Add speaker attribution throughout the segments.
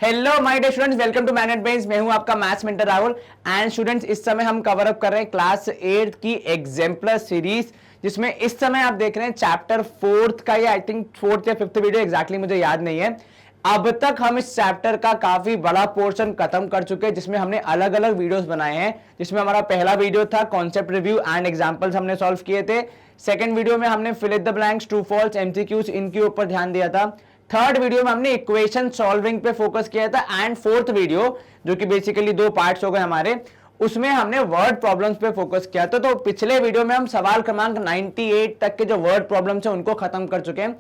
Speaker 1: Hello my dear students, welcome to Magnet Brains. मैं हूं आपका maths mentor Rahul. And students, इस समय हम कवर अप कर रहे हैं क्लास 8 की एग्जाम्पलर सीरीज, जिसमें इस समय आप देख रहे हैं चैप्टर 4 का, ये आई थिंक 4th या 5th वीडियो, एग्जैक्टली मुझे याद नहीं है। अब तक हम इस चैप्टर का काफी बड़ा पोर्शन खत्म कर चुके हैं, जिसमें हमने अलग अलग वीडियोस बनाए हैं। जिसमें हमारा पहला वीडियो था कॉन्सेप्ट रिव्यू एंड एग्जांपल्स, हमने सॉल्व किए थे। सेकंड वीडियो में हमने fill in the blanks, true false, MCQs, इनके ऊपर ध्यान दिया था। थर्ड वीडियो में हमने इक्वेशन सॉल्विंग पे फोकस किया था। एंड फोर्थ वीडियो, जो कि बेसिकली 2 पार्ट्स हो गए हमारे, उसमें हमने वर्ड प्रॉब्लम्स पे फोकस किया था। तो पिछले वीडियो में हम सवाल क्रमांक 98 तक के जो वर्ड प्रॉब्लम्स है उनको खत्म कर चुके हैं।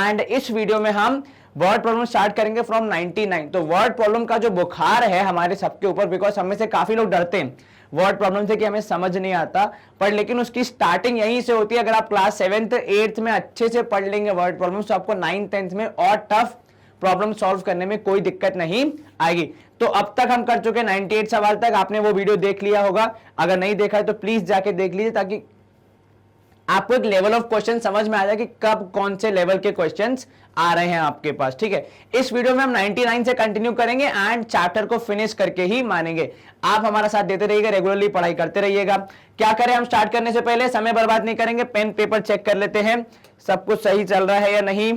Speaker 1: एंड इस वीडियो में हम वर्ड प्रॉब्लम स्टार्ट करेंगे फ्रॉम 99। तो वर्ड प्रॉब्लम का जो बुखार है हमारे सबके ऊपर, बिकॉज हमें से काफी लोग डरते हैं वर्ड प्रॉब्लम से कि हमें समझ नहीं आता, पर लेकिन उसकी स्टार्टिंग यहीं से होती है। अगर आप क्लास 7th 8th में अच्छे से पढ़ लेंगे वर्ड प्रॉब्लम, तो आपको 9th 10th में और टफ प्रॉब्लम सॉल्व करने में कोई दिक्कत नहीं आएगी। तो अब तक हम कर चुके 98 सवाल तक। आपने वो वीडियो देख लिया होगा, अगर नहीं देखा है तो प्लीज जाके देख लीजिए, ताकि आपको एक लेवल ऑफ क्वेश्चन समझ में आ जाए कि कब कौन से लेवल के क्वेश्चंस आ रहे हैं आपके पास। ठीक है, इस वीडियो में हम 99 से कंटिन्यू करेंगे एंड चैप्टर को फिनिश करके ही मानेंगे। आप हमारा साथ देते रहिएगा, रेगुलरली पढ़ाई करते रहिएगा। क्या करें, हम स्टार्ट करने से पहले समय बर्बाद नहीं करेंगे, पेन पेपर चेक कर लेते हैं सब कुछ सही चल रहा है या नहीं।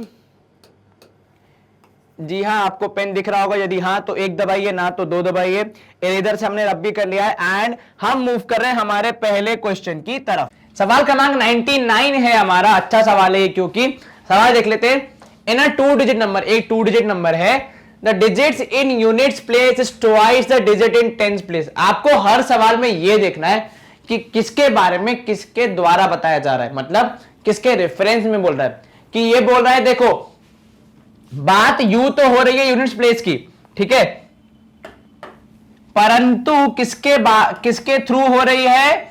Speaker 1: जी हाँ, आपको पेन दिख रहा होगा, यदि हाँ तो 1 दबाइए, ना तो 2 दबाइए। इधर से हमने रब भी कर लिया है एंड हम मूव कर रहे हैं हमारे पहले क्वेश्चन की तरफ। सवाल क्रमांक 99 है हमारा। अच्छा सवाल है क्योंकि सवाल देख लेते हैं। इन अ 2 डिजिट नंबर, एक 2 डिजिट नंबर है, the digits in units place is twice the digit in tens place. आपको हर सवाल में यह देखना है कि किसके बारे में, किसके द्वारा बताया जा रहा है, मतलब किसके रेफरेंस में बोल रहा है। कि ये बोल रहा है, देखो बात यू तो हो रही है यूनिट्स प्लेस की, ठीक है, परंतु किसके थ्रू हो रही है,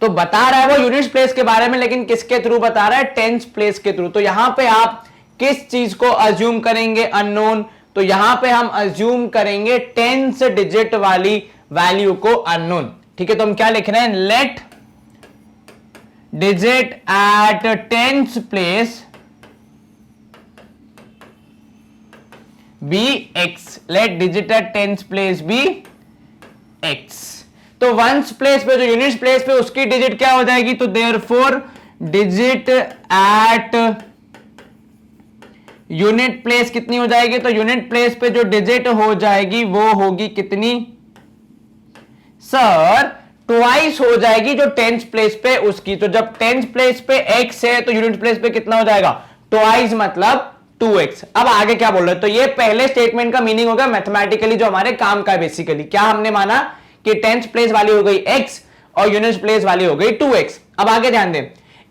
Speaker 1: तो बता रहा है वो यूनिट्स प्लेस के बारे में, लेकिन किसके थ्रू बता रहा है, टेंस प्लेस के थ्रू। तो यहां पे आप किस चीज को अज्यूम करेंगे, अननोन। तो यहां पे हम अज्यूम करेंगे टेंस डिजिट वाली वैल्यू को अननोन। ठीक है, तो हम क्या लिख रहे हैं, let digit at tens place be x. Let digit at tens place be x. तो वंस प्लेस पे, जो यूनिट्स प्लेस पे, उसकी डिजिट क्या हो जाएगी, तो therefore digit at unit place कितनी हो जाएगी, तो यूनिट प्लेस पे जो डिजिट हो जाएगी वो होगी कितनी, सर ट्वाइस हो जाएगी जो टेंस प्लेस पे उसकी। तो जब टेंस प्लेस पे x है तो यूनिट प्लेस पे कितना हो जाएगा, ट्वाइस, मतलब 2x। अब आगे क्या बोल रहे हैं, तो ये पहले स्टेटमेंट का मीनिंग होगा मैथमेटिकली, जो हमारे काम का है। बेसिकली क्या हमने माना कि टेंस प्लेस वाली हो गई x और यूनिट प्लेस वाली हो गई 2x। अब आगे ध्यान दें,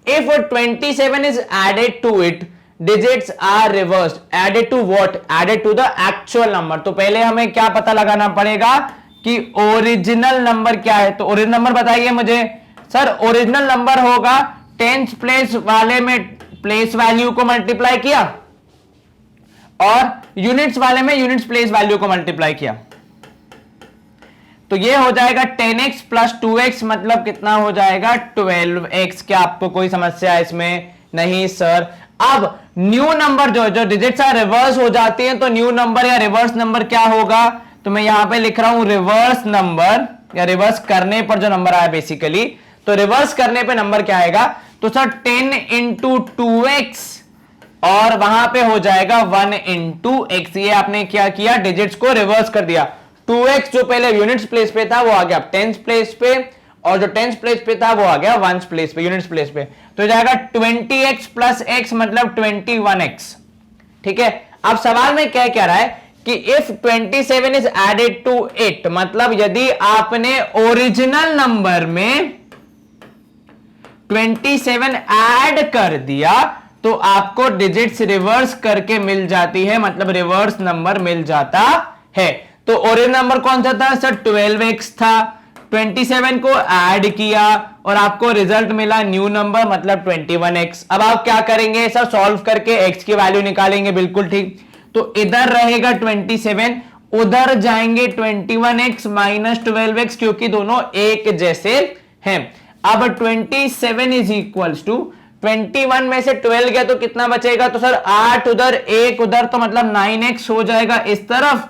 Speaker 1: if 27 is added to it, digits are reversed. Added to what, added to the actual number. तो पहले हमें क्या पता लगाना पड़ेगा कि ओरिजिनल नंबर क्या है। तो ओरिजिनल नंबर बताइए मुझे। सर ओरिजिनल नंबर होगा टेंस प्लेस वाले में प्लेस वैल्यू को मल्टीप्लाई किया और यूनिट्स वाले में यूनिट्स प्लेस वैल्यू को मल्टीप्लाई किया। तो ये हो जाएगा 10x प्लस 2x, मतलब कितना हो जाएगा 12x। क्या आपको कोई समस्या है इसमें? नहीं सर। अब न्यू नंबर जो डिजिट्स रिवर्स हो जाती हैं, तो न्यू नंबर या रिवर्स नंबर क्या होगा, तो मैं यहां पे लिख रहा हूं रिवर्स नंबर, या रिवर्स करने पर जो नंबर आया बेसिकली, तो रिवर्स करने पे नंबर क्या आएगा, तो सर 10 इंटू 2x और वहां पे हो जाएगा 1 इंटू x। ये आपने क्या किया, डिजिट्स को रिवर्स कर दिया। 2x जो पहले यूनिट्स प्लेस पे था वो आ गया टेंस प्लेस पे, और जो टेंस प्लेस पे था वो आ गया वंस प्लेस पे, यूनिट्स प्लेस पे। तो जाएगा 20x प्लस x, मतलब 21x। ठीक है, अब सवाल में क्या कह रहा है कि if 27 is added to it, मतलब यदि आपने ओरिजिनल नंबर में 27 ऐड कर दिया तो आपको डिजिट्स रिवर्स करके मिल जाती है, मतलब रिवर्स नंबर मिल जाता है। तो ओरिजिनल नंबर कौन सा था सर, 12x था। 27 को ऐड किया और आपको रिजल्ट मिला न्यू नंबर, मतलब 21x। अब आप क्या करेंगे सर, सॉल्व करके x की वैल्यू निकालेंगे, बिल्कुल ठीक। तो इधर रहेगा 27, उधर जाएंगे 21x माइनस 12x, क्योंकि दोनों एक जैसे हैं। अब 27 इज इक्वल्स टू 21 में से 12 गया तो कितना बचेगा, तो सर 8 उधर 1 उधर, तो मतलब 9x हो जाएगा इस तरफ।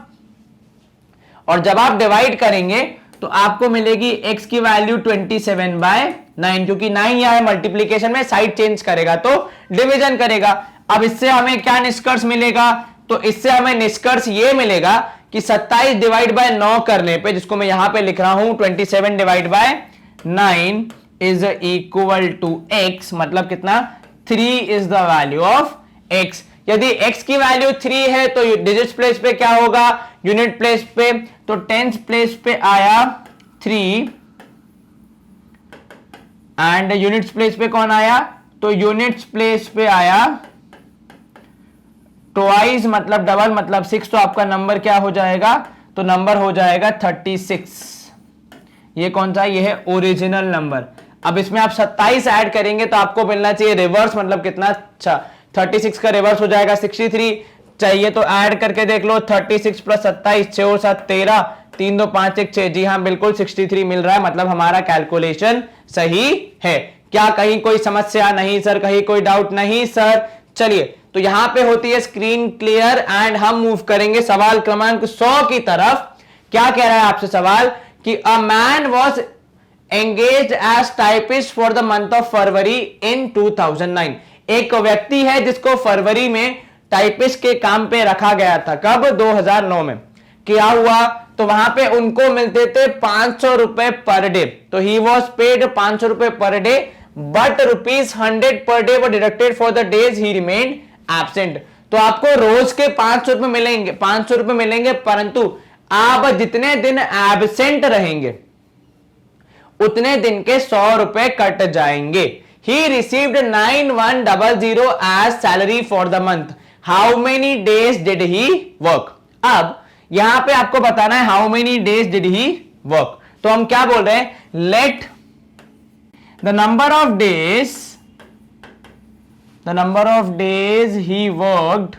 Speaker 1: और जब आप डिवाइड करेंगे तो आपको मिलेगी x की वैल्यू 27/9, क्योंकि 9 यहां है मल्टीप्लीकेशन में, साइड चेंज करेगा तो डिवीजन करेगा। अब इससे हमें क्या निष्कर्ष मिलेगा, तो इससे हमें निष्कर्ष ये मिलेगा कि 27 डिवाइड बाय 9 करने पे, जिसको मैं यहां पे लिख रहा हूं 27 divide by 9 is equal to x, मतलब कितना 3 is the value of x। यदि x की वैल्यू 3 है तो डिजिट्स प्लेस पे क्या होगा, यूनिट प्लेस पे, तो टेंस प्लेस पे आया 3 एंड यूनिट्स प्लेस पे कौन आया, तो यूनिट्स प्लेस पे आया ट्वाइस मतलब डबल मतलब 6, तो आपका नंबर क्या हो जाएगा, तो नंबर हो जाएगा 36। ये कौन सा, ये है ओरिजिनल नंबर। अब इसमें आप 27 ऐड करेंगे तो आपको मिलना चाहिए रिवर्स, मतलब कितना, अच्छा 36 का रिवर्स हो जाएगा 63, चाहिए तो ऐड करके देख लो, 36 प्लस 27, 6 और 7 13, 3 2 5 1 6, जी हाँ बिल्कुल 63 मिल रहा है, मतलब हमारा कैलकुलेशन सही है। क्या कहीं कोई समस्या, नहीं सर, कहीं कोई डाउट नहीं सर। चलिए, तो यहां पे होती है स्क्रीन क्लियर एंड हम मूव करेंगे सवाल क्रमांक 100 की तरफ। क्या कह रहा है आपसे सवाल कि a man was engaged as typist for the month of February in 2009। एक व्यक्ति है जिसको फरवरी में टाइपिस्ट के काम पे रखा गया था, कब, 2009 में। क्या हुआ, तो वहां पे उनको मिलते थे 500 रुपए पर डे, तो ही वॉज पेड 500 रुपए per day, but ₹100 per day were deducted for the days he remained absent. तो आपको रोज के 500 रुपए मिलेंगे, 500 रुपए मिलेंगे, परंतु आप जितने दिन एब्सेंट रहेंगे उतने दिन के 100 रुपए कट जाएंगे। He received 9100 as salary for the month. How many days did he work? अब यहां पे आपको बताना है how many days did he work. तो हम क्या बोल रहे हैं, let the number of days he worked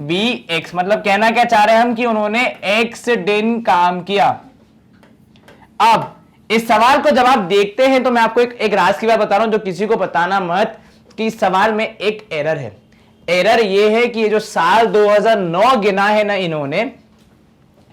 Speaker 1: be x, मतलब कहना क्या चाह रहे हैं हम कि उन्होंने x दिन काम किया। अब इस सवाल को जब आप देखते हैं तो मैं आपको एक राज की बात बता रहा हूं जो किसी को बताना मत, कि इस सवाल में एक एरर है। एरर ये है कि ये जो साल 2009 गिना है ना इन्होंने,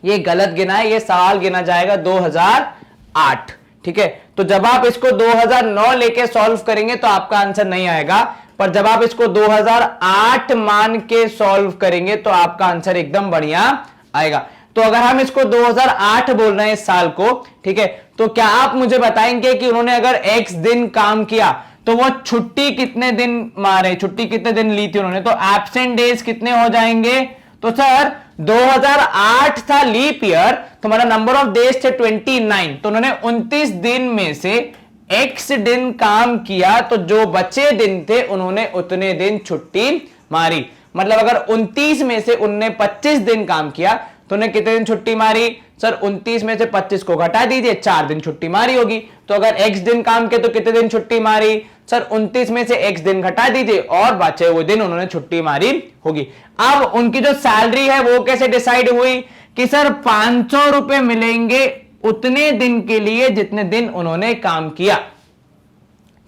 Speaker 1: ये गलत गिना है, ये सवाल गिना जाएगा 2008। ठीक है, तो जब आप इसको 2009 लेके सॉल्व करेंगे तो आपका आंसर नहीं आएगा, पर जब आप इसको 2008 मान के सॉल्व करेंगे तो आपका आंसर एकदम बढ़िया आएगा। तो अगर हम इसको 2008 बोल रहे हैं इस साल को, ठीक है, तो क्या आप मुझे बताएंगे कि उन्होंने अगर x दिन काम किया तो वो छुट्टी कितने दिन मारे, छुट्टी कितने दिन ली थी उन्होंने, तो एब्सेंट डेज कितने हो जाएंगे, तो सर 2008 था लीप ईयर, तो हमारा नंबर ऑफ डेज थे 29, तो उन्होंने 29 दिन में से x दिन काम किया, तो जो बचे दिन थे उन्होंने उतने दिन छुट्टी मारी। मतलब अगर 29 में से उन्होंने 25 दिन काम किया तो उन्हें कितने दिन छुट्टी मारी, सर 29 में से 25 को घटा दीजिए, 4 दिन छुट्टी मारी होगी। तो अगर x दिन काम के तो कितने दिन छुट्टी मारी, सर 29 में से x दिन घटा दीजिए और बचे हुए दिन उन्होंने छुट्टी मारी होगी। अब उनकी जो सैलरी है वो कैसे डिसाइड हुई कि सर 500 रुपए मिलेंगे उतने दिन के लिए जितने दिन उन्होंने काम किया।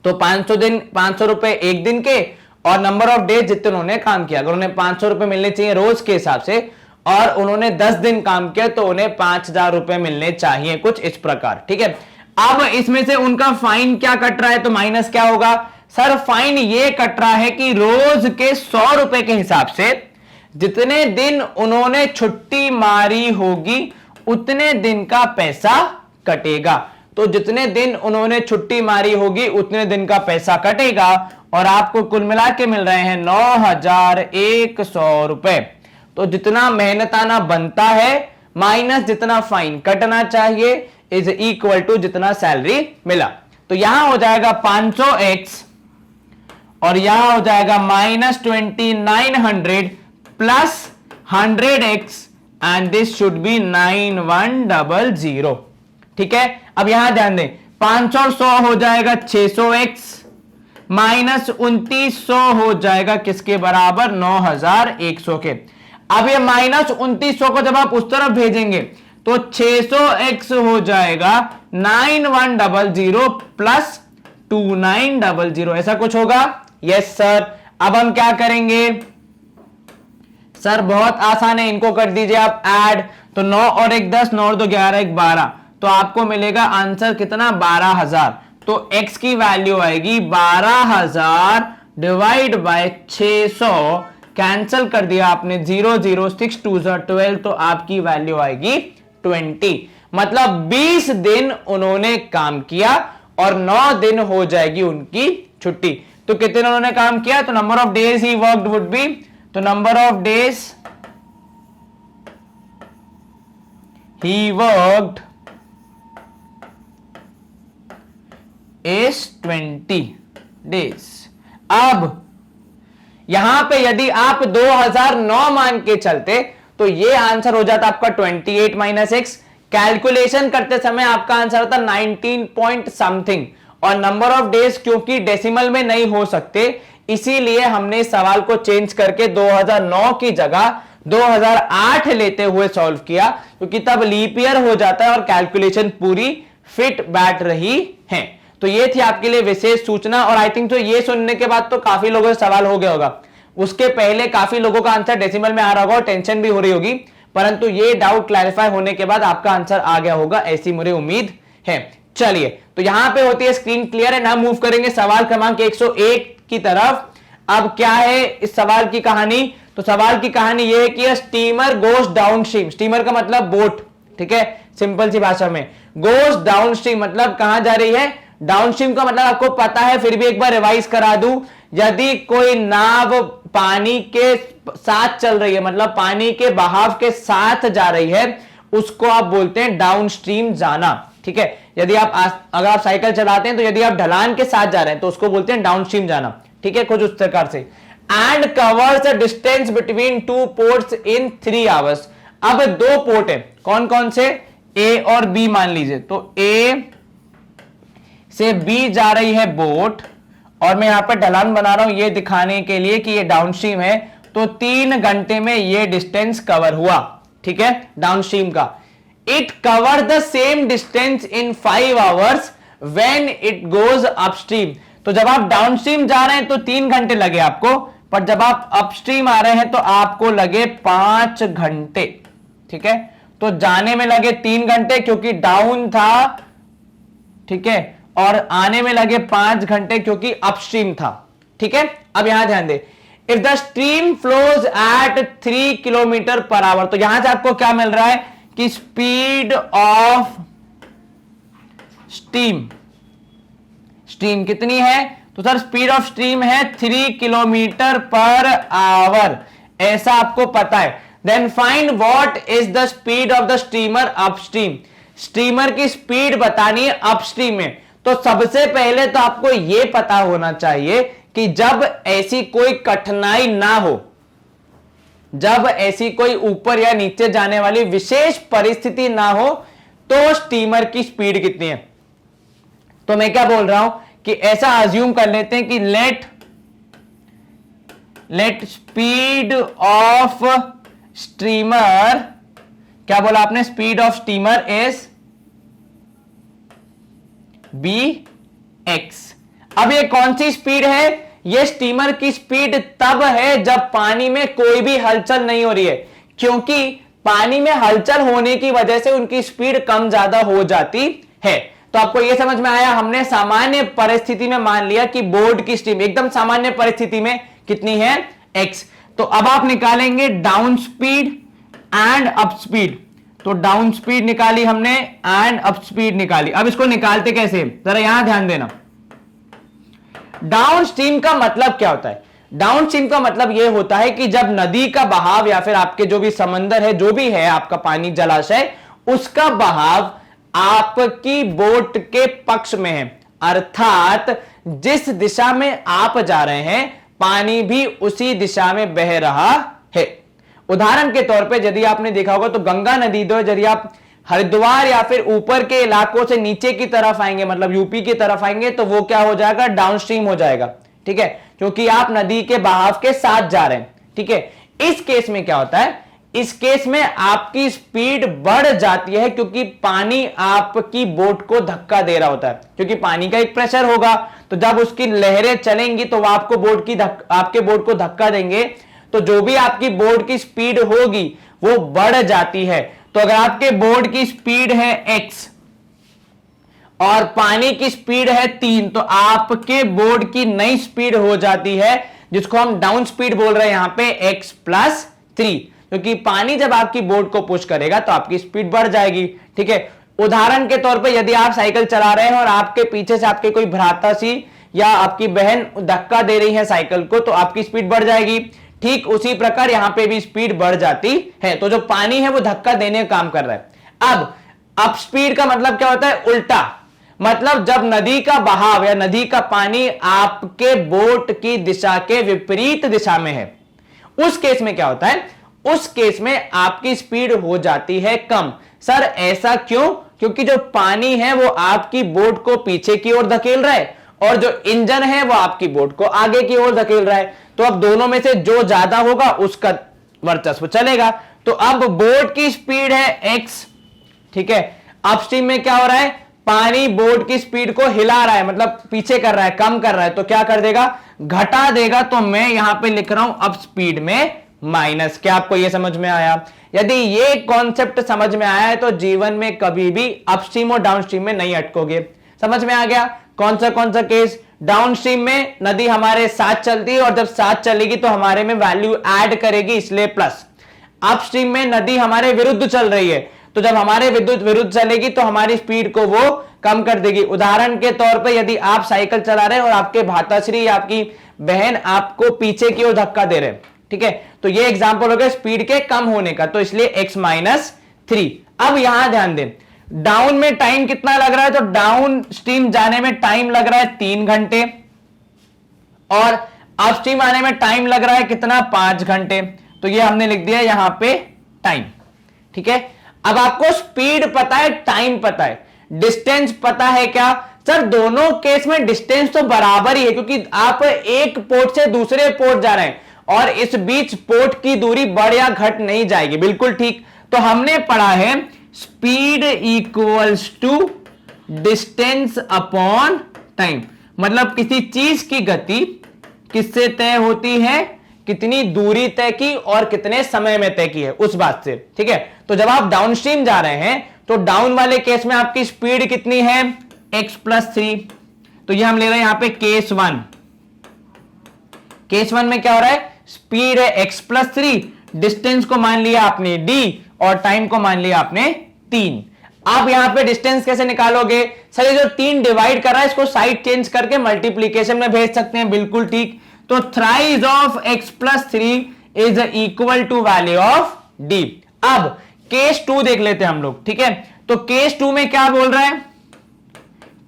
Speaker 1: तो 500 रुपए एक दिन के और नंबर ऑफ डेज जितने उन्होंने काम किया। अगर उन्हें 500 रुपए मिलने चाहिए रोज के हिसाब से और उन्होंने 10 दिन काम किया तो उन्हें 5000 रुपए मिलने चाहिए, कुछ इस प्रकार। ठीक है, अब इसमें से उनका फाइन क्या कट रहा है, तो माइनस क्या होगा, सर फाइन ये कट रहा है कि रोज के 100 रुपए के हिसाब से जितने दिन उन्होंने छुट्टी मारी होगी उतने दिन का पैसा कटेगा। तो जितने दिन उन्होंने छुट्टी मारी होगी उतने दिन का पैसा कटेगा और आपको कुल मिला के मिल रहे हैं 9100 रुपए। तो जितना मेहनताना बनता है माइनस जितना फाइन कटना चाहिए इज इक्वल टू जितना सैलरी मिला। तो यहां हो जाएगा 500x और यहां हो जाएगा -2900 plus 100x and this should be 9100। ठीक है, अब यहां ध्यान दें 500 और 100 हो जाएगा 600x माइनस 2900 हो जाएगा किसके बराबर, 9100 के। अब ये माइनस 2900 को जब आप उस तरफ भेजेंगे तो 600x हो जाएगा 9100 प्लस 2900, ऐसा कुछ होगा? Yes sir. अब हम क्या करेंगे सर? बहुत आसान है, इनको कर दीजिए आप ऐड। तो 9 और 1 10, 9 और 2 11, 1 12, तो आपको मिलेगा आंसर कितना? 12000। तो x की वैल्यू आएगी 12000 डिवाइड बाय 600, कैंसिल कर दिया आपने, 0 0 6 2 12, तो आपकी वैल्यू आएगी 20। मतलब 20 दिन उन्होंने काम किया और 9 दिन हो जाएगी उनकी छुट्टी। तो कितने उन्होंने काम किया? तो number of days he worked would be, तो number of days he worked is 20 days. अब यहां पे यदि आप 2009 मान के चलते तो ये आंसर हो जाता आपका 28 माइनस एक्स। कैलकुलेशन करते समय आपका आंसर होता 19 पॉइंट समथिंग, और नंबर ऑफ डेज क्योंकि डेसिमल में नहीं हो सकते, इसीलिए हमने सवाल को चेंज करके 2009 की जगह 2008 लेते हुए सॉल्व किया, क्योंकि तब लीप ईयर हो जाता है और कैलकुलेशन पूरी फिट बैठ रही है। तो ये थी आपके लिए विशेष सूचना। और आई थिंक तो ये सुनने के बाद तो काफी लोगों से सवाल हो गया होगा, उसके पहले काफी लोगों का आंसर डेसिमल में आ रहा होगा और टेंशन भी हो रही होगी, परंतु ये डाउट क्लैरिफाई होने के बाद आपका आंसर आ गया होगा, ऐसी मुझे उम्मीद है। चलिए, तो यहां पे होती है स्क्रीन क्लियर है ना। मूव करेंगे सवाल क्रमांक 101 की तरफ। अब क्या है इस सवाल की कहानी? तो सवाल की कहानी यह है कि steamer goes down stream. Steamer का मतलब बोट, ठीक है, सिंपल सी भाषा में। गोस डाउन स्ट्रीम मतलब कहां जा रही है? डाउन स्ट्रीम का मतलब आपको पता है, फिर भी एक बार रिवाइज करा दूं। यदि कोई नाव पानी के साथ चल रही है, मतलब पानी के बहाव के साथ जा रही है, उसको आप बोलते हैं डाउन स्ट्रीम जाना, ठीक है। यदि आप अगर आप साइकिल चलाते हैं तो यदि आप ढलान के साथ जा रहे हैं तो उसको बोलते हैं डाउन स्ट्रीम जाना, ठीक है, कुछ उस प्रकार से। And covers the distance between 2 ports in 3 hours. अब 2 पोर्ट है, कौन कौन से? ए और बी मान लीजिए। तो ए से बी जा रही है बोट, और मैं यहां पर ढलान बना रहा हूं ये दिखाने के लिए कि ये डाउनस्ट्रीम है। तो 3 घंटे में ये डिस्टेंस कवर हुआ, ठीक है, डाउनस्ट्रीम का। It cover the same distance in 5 hours when it goes upstream. तो जब आप डाउनस्ट्रीम जा रहे हैं तो 3 घंटे लगे आपको, पर जब आप अपस्ट्रीम आ रहे हैं तो आपको लगे 5 घंटे, ठीक है। तो जाने में लगे 3 घंटे क्योंकि डाउन था, ठीक है, और आने में लगे 5 घंटे क्योंकि अपस्ट्रीम था, ठीक है। अब यहां ध्यान दे, if the stream flows at 3 kilometre per hour, तो यहां से आपको क्या मिल रहा है कि स्पीड ऑफ स्ट्रीम कितनी है? तो सर स्पीड ऑफ स्ट्रीम है 3 किलोमीटर पर आवर, ऐसा आपको पता है। Then find what is the speed of the steamer upstream. Steamer की स्पीड बतानी है अपस्ट्रीम में। तो सबसे पहले तो आपको यह पता होना चाहिए कि जब ऐसी कोई कठिनाई ना हो, जब ऐसी कोई ऊपर या नीचे जाने वाली विशेष परिस्थिति ना हो, तो स्टीमर की स्पीड कितनी है। तो मैं क्या बोल रहा हूं कि ऐसा अज्यूम कर लेते हैं कि लेट स्पीड ऑफ स्टीमर, क्या बोला आपने? Speed of steamer is bx। अब ये कौन सी स्पीड है? ये स्टीमर की स्पीड तब है जब पानी में कोई भी हलचल नहीं हो रही है, क्योंकि पानी में हलचल होने की वजह से उनकी स्पीड कम ज्यादा हो जाती है। तो आपको यह समझ में आया, हमने सामान्य परिस्थिति में मान लिया कि बोर्ड की स्ट्रीम एकदम सामान्य परिस्थिति में कितनी है? x। तो अब आप निकालेंगे down speed and up speed. तो डाउन स्पीड निकाली हमने एंड अप स्पीड निकाली। अब इसको निकालते कैसे, जरा यहां ध्यान देना। डाउन स्ट्रीम का मतलब क्या होता है? डाउन स्ट्रीम का मतलब यह होता है कि जब नदी का बहाव या फिर आपके जो भी समंदर है, जो भी है आपका पानी, जलाशय, उसका बहाव आपकी बोट के पक्ष में है, अर्थात जिस दिशा में आप जा रहे हैं पानी भी उसी दिशा में बह रहा है। उदाहरण के तौर पे यदि आपने देखा होगा तो गंगा नदी दो, यदि आप हरिद्वार या फिर ऊपर के इलाकों से नीचे की तरफ आएंगे, मतलब यूपी की तरफ आएंगे, तो वो क्या हो जाएगा? डाउनस्ट्रीम हो जाएगा, ठीक है, क्योंकि आप नदी के बहाव के साथ जा रहे हैं, ठीक है। इस केस में क्या होता है? इस केस में आपकी स्पीड बढ़ जाती है क्योंकि पानी आपकी बोट को धक्का दे रहा होता है, क्योंकि पानी का एक प्रेशर होगा, तो जब उसकी लहरें चलेंगी तो वह आपको आपके बोट को धक्का देंगे, तो जो भी आपकी बोट की स्पीड होगी वो बढ़ जाती है। तो अगर आपके बोट की स्पीड है x और पानी की स्पीड है 3, तो आपके बोट की नई स्पीड हो जाती है जिसको हम डाउन स्पीड बोल रहे हैं यहां पे x+3, क्योंकि पानी जब आपकी बोट को पुश करेगा तो आपकी स्पीड बढ़ जाएगी। ठीक है, उदाहरण के तौर पे यदि आप साइकिल चला रहे हैं और आपके पीछे से आपके कोई भ्राता सी या आपकी बहन धक्का दे रही है साइकिल को, तो आपकी स्पीड बढ़ जाएगी। ठीक उसी प्रकार यहां पे भी स्पीड बढ़ जाती है। तो जो पानी है वो धक्का देने का काम कर रहा है। अब अप स्पीड का मतलब क्या होता है? उल्टा, मतलब जब नदी का बहाव या नदी का पानी आपके बोट की दिशा के विपरीत दिशा में है, उस केस में क्या होता है? उस केस में आपकी स्पीड हो जाती है कम। सर ऐसा क्यों? क्योंकि जो पानी है वो आपकी बोट को पीछे की ओर धकेल रहा है और जो इंजन है वो आपकी बोट को आगे की ओर धकेल रहा है। तो अब दोनों में से जो ज्यादा होगा उसका वर्चस्व चलेगा। तो अब बोट की स्पीड है x, ठीक है, अपस्ट्रीम में क्या हो रहा है? पानी बोट की स्पीड को हिला रहा है, मतलब पीछे कर रहा है, कम कर रहा है, तो क्या कर देगा? घटा देगा। तो मैं यहां पे लिख रहा हूं अप स्पीड में माइनस। क्या आपको यह समझ में आया? यदि ये कॉन्सेप्ट समझ में आया है तो जीवन में कभी भी अपस्ट्रीम और डाउनस्ट्रीम में नहीं अटकोगे। समझ में आ गया? कौन सा केस? डाउनस्ट्रीम में नदी हमारे साथ चलती है और जब साथ चलेगी तो हमारे में वैल्यू ऐड करेगी, इसलिए प्लस। अपस्ट्रीम में नदी हमारे विरुद्ध चल रही है, तो जब हमारे विरुद्ध चलेगी तो हमारी स्पीड को वो कम कर देगी। उदाहरण के तौर पे यदि आप साइकिल चला रहे हैं और आपके भाताश्री या आपकी बहन आपको पीछे की ओर धक्का दे रहे हैं, ठीक है, तो ये एग्जांपल हो गया स्पीड के कम होने का, तो इसलिए x-3। अब यहां ध्यान दें, डाउन में टाइम कितना लग रहा है? तो डाउन स्ट्रीम जाने में टाइम लग रहा है 3 घंटे और अपस्ट्रीम आने में टाइम लग रहा है कितना? 5 घंटे। तो ये हमने लिख दिया यहां पे टाइम। ठीक है, अब आपको स्पीड पता है, टाइम पता है, डिस्टेंस पता है क्या? सर दोनों केस में डिस्टेंस तो बराबर ही है, क्योंकि आप एक पोर्ट से दूसरे पोर्ट जा रहे हैं और इस बीच पोर्ट की दूरी बढ़ या घट नहीं जाएगी। बिल्कुल ठीक। तो हमने पढ़ा है speed equals to distance upon time, मतलब किसी चीज की गति किससे तय होती है? कितनी दूरी तय की और कितने समय में तय की है, उस बात से। ठीक है, तो जब आप डाउनस्ट्रीम जा रहे हैं तो डाउन वाले केस में आपकी स्पीड कितनी है? x+3। तो ये हम ले रहे हैं यहां पे केस 1। केस 1 में क्या हो रहा है? स्पीड है x+3, डिस्टेंस को मान लिया आपने d और टाइम को मान लिया आपने 3। आप यहां पे डिस्टेंस कैसे निकालोगे? सर ये जो 3 डिवाइड कर रहा है इसको साइड चेंज करके मल्टीप्लीकेशन में भेज सकते हैं। बिल्कुल ठीक। तो thrice of x+3 is equal to value of d। अब केस 2 देख लेते हैं हम लोग। ठीक है, तो केस 2 में क्या बोल रहा है?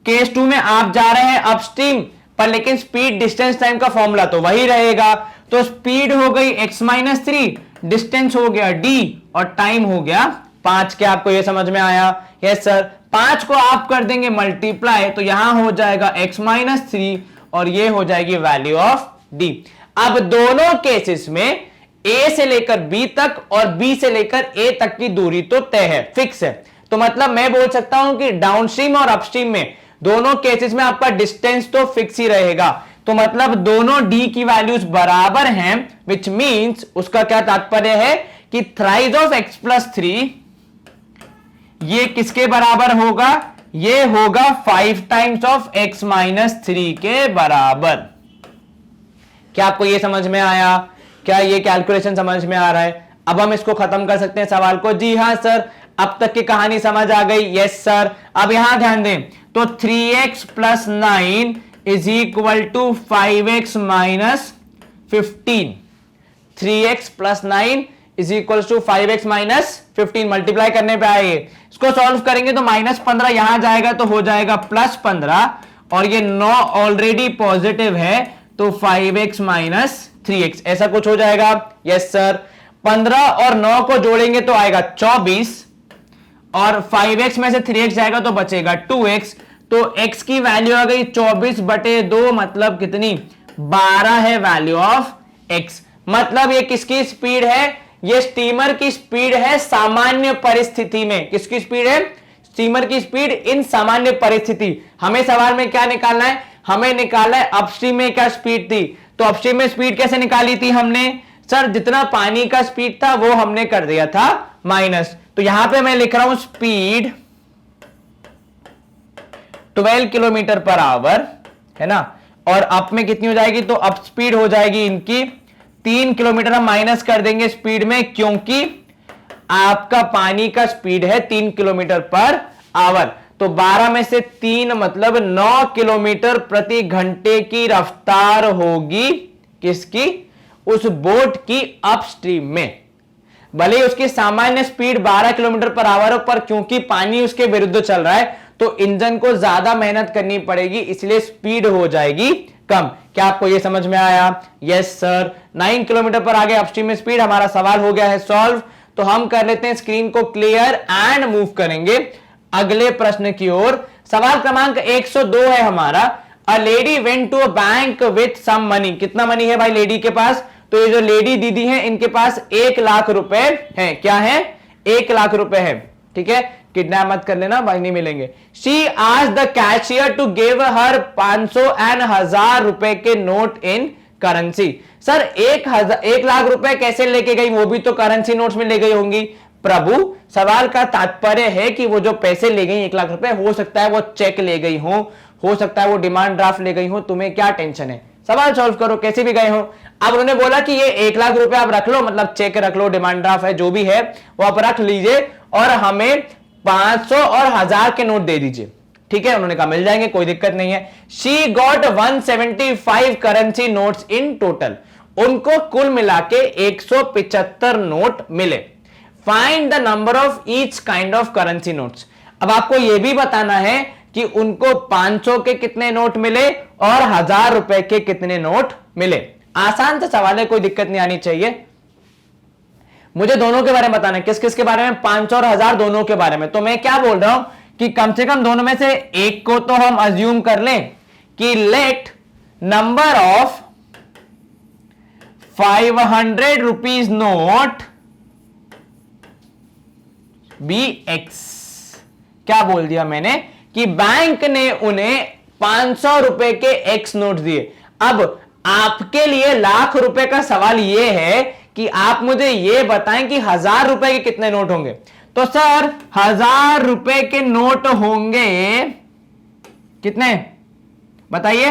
Speaker 1: केस 2 में आप जा रहे हैं अपस्ट्रीम पर, लेकिन स्पीड डिस्टेंस टाइम का फॉर्मूला तो वही रहेगा। तो स्पीड हो गई x-3, डिस्टेंस हो गया d और टाइम हो गया 5। क्या आपको यह समझ में आया? Yes sir. 5 को आप कर देंगे मल्टीप्लाई, तो यहां हो जाएगा x-3 और ये हो जाएगी वैल्यू ऑफ d। अब दोनों केसेस में a से लेकर b तक और b से लेकर a तक की दूरी तो तय है, फिक्स है। तो मतलब मैं बोल सकता हूं कि डाउनस्ट्रीम और अपस्ट्रीम में दोनों केसेस में आपका डिस्टेंस तो फिक्स ही रहेगा। तो मतलब दोनों d की वैल्यूज बराबर हैं, विच मींस उसका क्या तात्पर्य है कि थ्राइज ऑफ x+3 ये किसके बराबर होगा? ये होगा 5 टाइम्स ऑफ x-3 के बराबर। क्या आपको ये समझ में आया? क्या ये कैलकुलेशन समझ में आ रहा है? अब हम इसको खत्म कर सकते हैं सवाल को। जी हां सर, अब तक की कहानी समझ आ गई? Yes sir. अब यहां ध्यान दें, तो 3x + 9 is equal to 5x - 15। 3x + 9 is equal to 5x - 15। Multiply करने पे आए, इसको सॉल्व करेंगे तो -15 यहां जाएगा तो हो जाएगा +15 और ये 9 ऑलरेडी पॉजिटिव है तो 5x - 3x ऐसा कुछ हो जाएगा। Yes sir. 15 और 9 को जोड़ेंगे तो आएगा 24 और 5x में से 3x जाएगा तो बचेगा 2x। तो x की वैल्यू आ गई 24/2, मतलब कितनी? 12 है वैल्यू ऑफ x। मतलब ये किसकी स्पीड है? ये स्टीमर की स्पीड है सामान्य परिस्थिति में। किसकी स्पीड है? स्टीमर की स्पीड इन सामान्य परिस्थिति। हमें सवाल में क्या निकालना है? हमें निकालना है अपस्ट्रीम में क्या स्पीड थी। तो अपस्ट्रीम में स्पीड कैसे निकाली थी हमने? सर जितना पानी का स्पीड था वो हमने कर दिया था माइनस। तो यहां पे मैं लिख रहा हूं स्पीड 12 किलोमीटर पर आवर, है ना, और अप में कितनी हो जाएगी? तो अप स्पीड हो जाएगी इनकी 3 किलोमीटर। हम माइनस कर देंगे स्पीड में, क्योंकि आपका पानी का स्पीड है 3 किलोमीटर पर आवर। तो 12 में से 3 मतलब 9 किलोमीटर प्रति घंटे की रफ्तार होगी किसकी? उस बोट की अपस्ट्रीम में। भले ही उसकी सामान्य स्पीड 12 किलोमीटर पर आवर हो, पर क्योंकि पानी उसके विरुद्ध चल रहा है तो इंजन को ज्यादा मेहनत करनी पड़ेगी, इसलिए स्पीड हो जाएगी कम। क्या आपको यह समझ में आया? Yes sir. 9 किलोमीटर पर आगे अपस्ट्रीम में स्पीड। हमारा सवाल हो गया है सॉल्व। तो हम कर लेते हैं स्क्रीन को क्लियर एंड मूव करेंगे अगले प्रश्न की ओर। सवाल क्रमांक 102 है हमारा। A lady went to a bank with some money. कितना मनी है भाई लेडी के पास? तो ये जो लेडी दीदी है इनके पास 1 लाख रुपए है। क्या है? 1 लाख रुपए है। ठीक है, किडनैप मत कर लेना भाई, नहीं मिलेंगे। She asked the cashier to give her 500 and 1000 रुपए के note in currency. Sir 1 lakh रुपए कैसे लेके गई? वो भी तो करेंसी नोट्स में ले गई होंगी। प्रभु, सवाल का तात्पर्य है कि वो जो पैसे ले गई 1 लाख रुपए, हो सकता है वो चेक ले गई हो सकता है वो डिमांड ड्राफ्ट ले गई हो। तुम्हें क्या टेंशन है? सवाल सॉल्व करो, कैसे भी गए हो। अब उन्होंने बोला कि ये 1 लाख रुपए आप रख लो, मतलब चेक रख लो, डिमांड ड्राफ्ट है, जो भी है वो आप रख लीजिए और हमें 500 और 1000 के नोट दे दीजिए। ठीक है, उन्होंने कहा मिल जाएंगे, कोई दिक्कत नहीं है। She got 175 currency notes in total. उनको कुल मिला के 175 नोट मिले। Find the number of each kind of currency notes. अब आपको यह भी बताना है कि उनको 500 के कितने नोट मिले और 1000 रुपए के कितने नोट मिले। आसान सा सवाल है, कोई दिक्कत नहीं आनी चाहिए। मुझे दोनों के बारे में बताना है। किस किस के बारे में? 500 और 1000 दोनों के बारे में। तो मैं क्या बोल रहा हूं कि कम से कम दोनों में से एक को तो हम अज्यूम कर लें कि let number of 500 rupees note be x. क्या बोल दिया मैंने? कि बैंक ने उन्हें 500 रुपए के एक्स नोट दिए। अब आपके लिए लाख रुपए का सवाल यह है कि आप मुझे यह बताएं कि 1000 रुपए के कितने नोट होंगे। तो सर 1000 रुपए के नोट होंगे कितने? बताइए।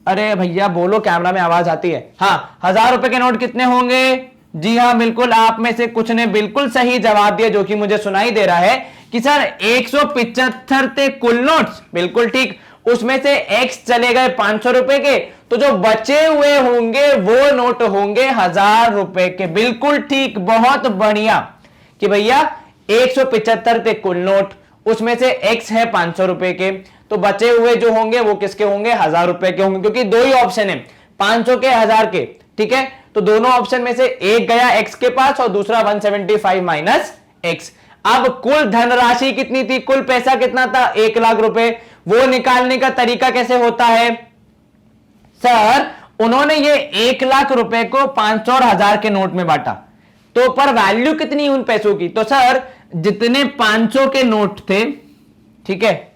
Speaker 1: अरे भैया बोलो, कैमरा में आवाज आती है। हाँ, 1000 रुपए के नोट कितने होंगे? जी हाँ, बिल्कुल, आप में से कुछ ने बिल्कुल सही जवाब दिया, जो कि मुझे सुनाई दे रहा है कि सर 175 थे कुल नोट्स। बिल्कुल ठीक। उसमें से एक्स चले गए 500 रुपए के, तो जो बचे हुए होंगे वो नोट होंगे 1000 रुपए के। बिल्कुल ठीक, बहुत बढ़िया। कि भैया 175 थे कुल नोट, उसमें से एक्स है 500 रुपए के, तो बचे हुए जो होंगे वो किसके होंगे? 1000 रुपए के होंगे, क्योंकि दो ही ऑप्शन है, 500 के 1000 के। ठीक है, तो दोनों ऑप्शन में से एक गया एक्स के पास और दूसरा 175 माइनस एक्स। अब कुल धनराशि कितनी थी? कुल पैसा कितना था? 1 लाख रुपए। वो निकालने का तरीका कैसे होता है? सर उन्होंने ये 1 लाख रुपए को 500 और 1000 के नोट में बांटा, तो पर वैल्यू कितनी उन पैसों की? तो सर जितने 500 के नोट थे, ठीक है,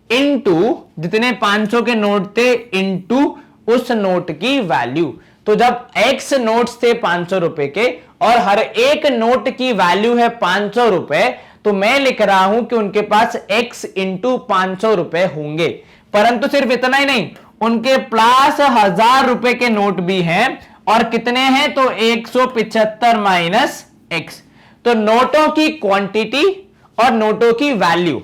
Speaker 1: इनटू जितने 500 के नोट थे इनटू उस नोट की वैल्यू। तो जब एक्स नोट्स थे 500 रुपए के और हर एक नोट की वैल्यू है 500 रुपए, तो मैं लिख रहा हूं कि उनके पास x इंटू 500 रुपए होंगे। परंतु सिर्फ इतना ही नहीं, उनके पास 1000 रुपए के नोट भी हैं और कितने हैं? तो 175 माइनस एक्स। तो नोटों की क्वांटिटी और नोटों की वैल्यू,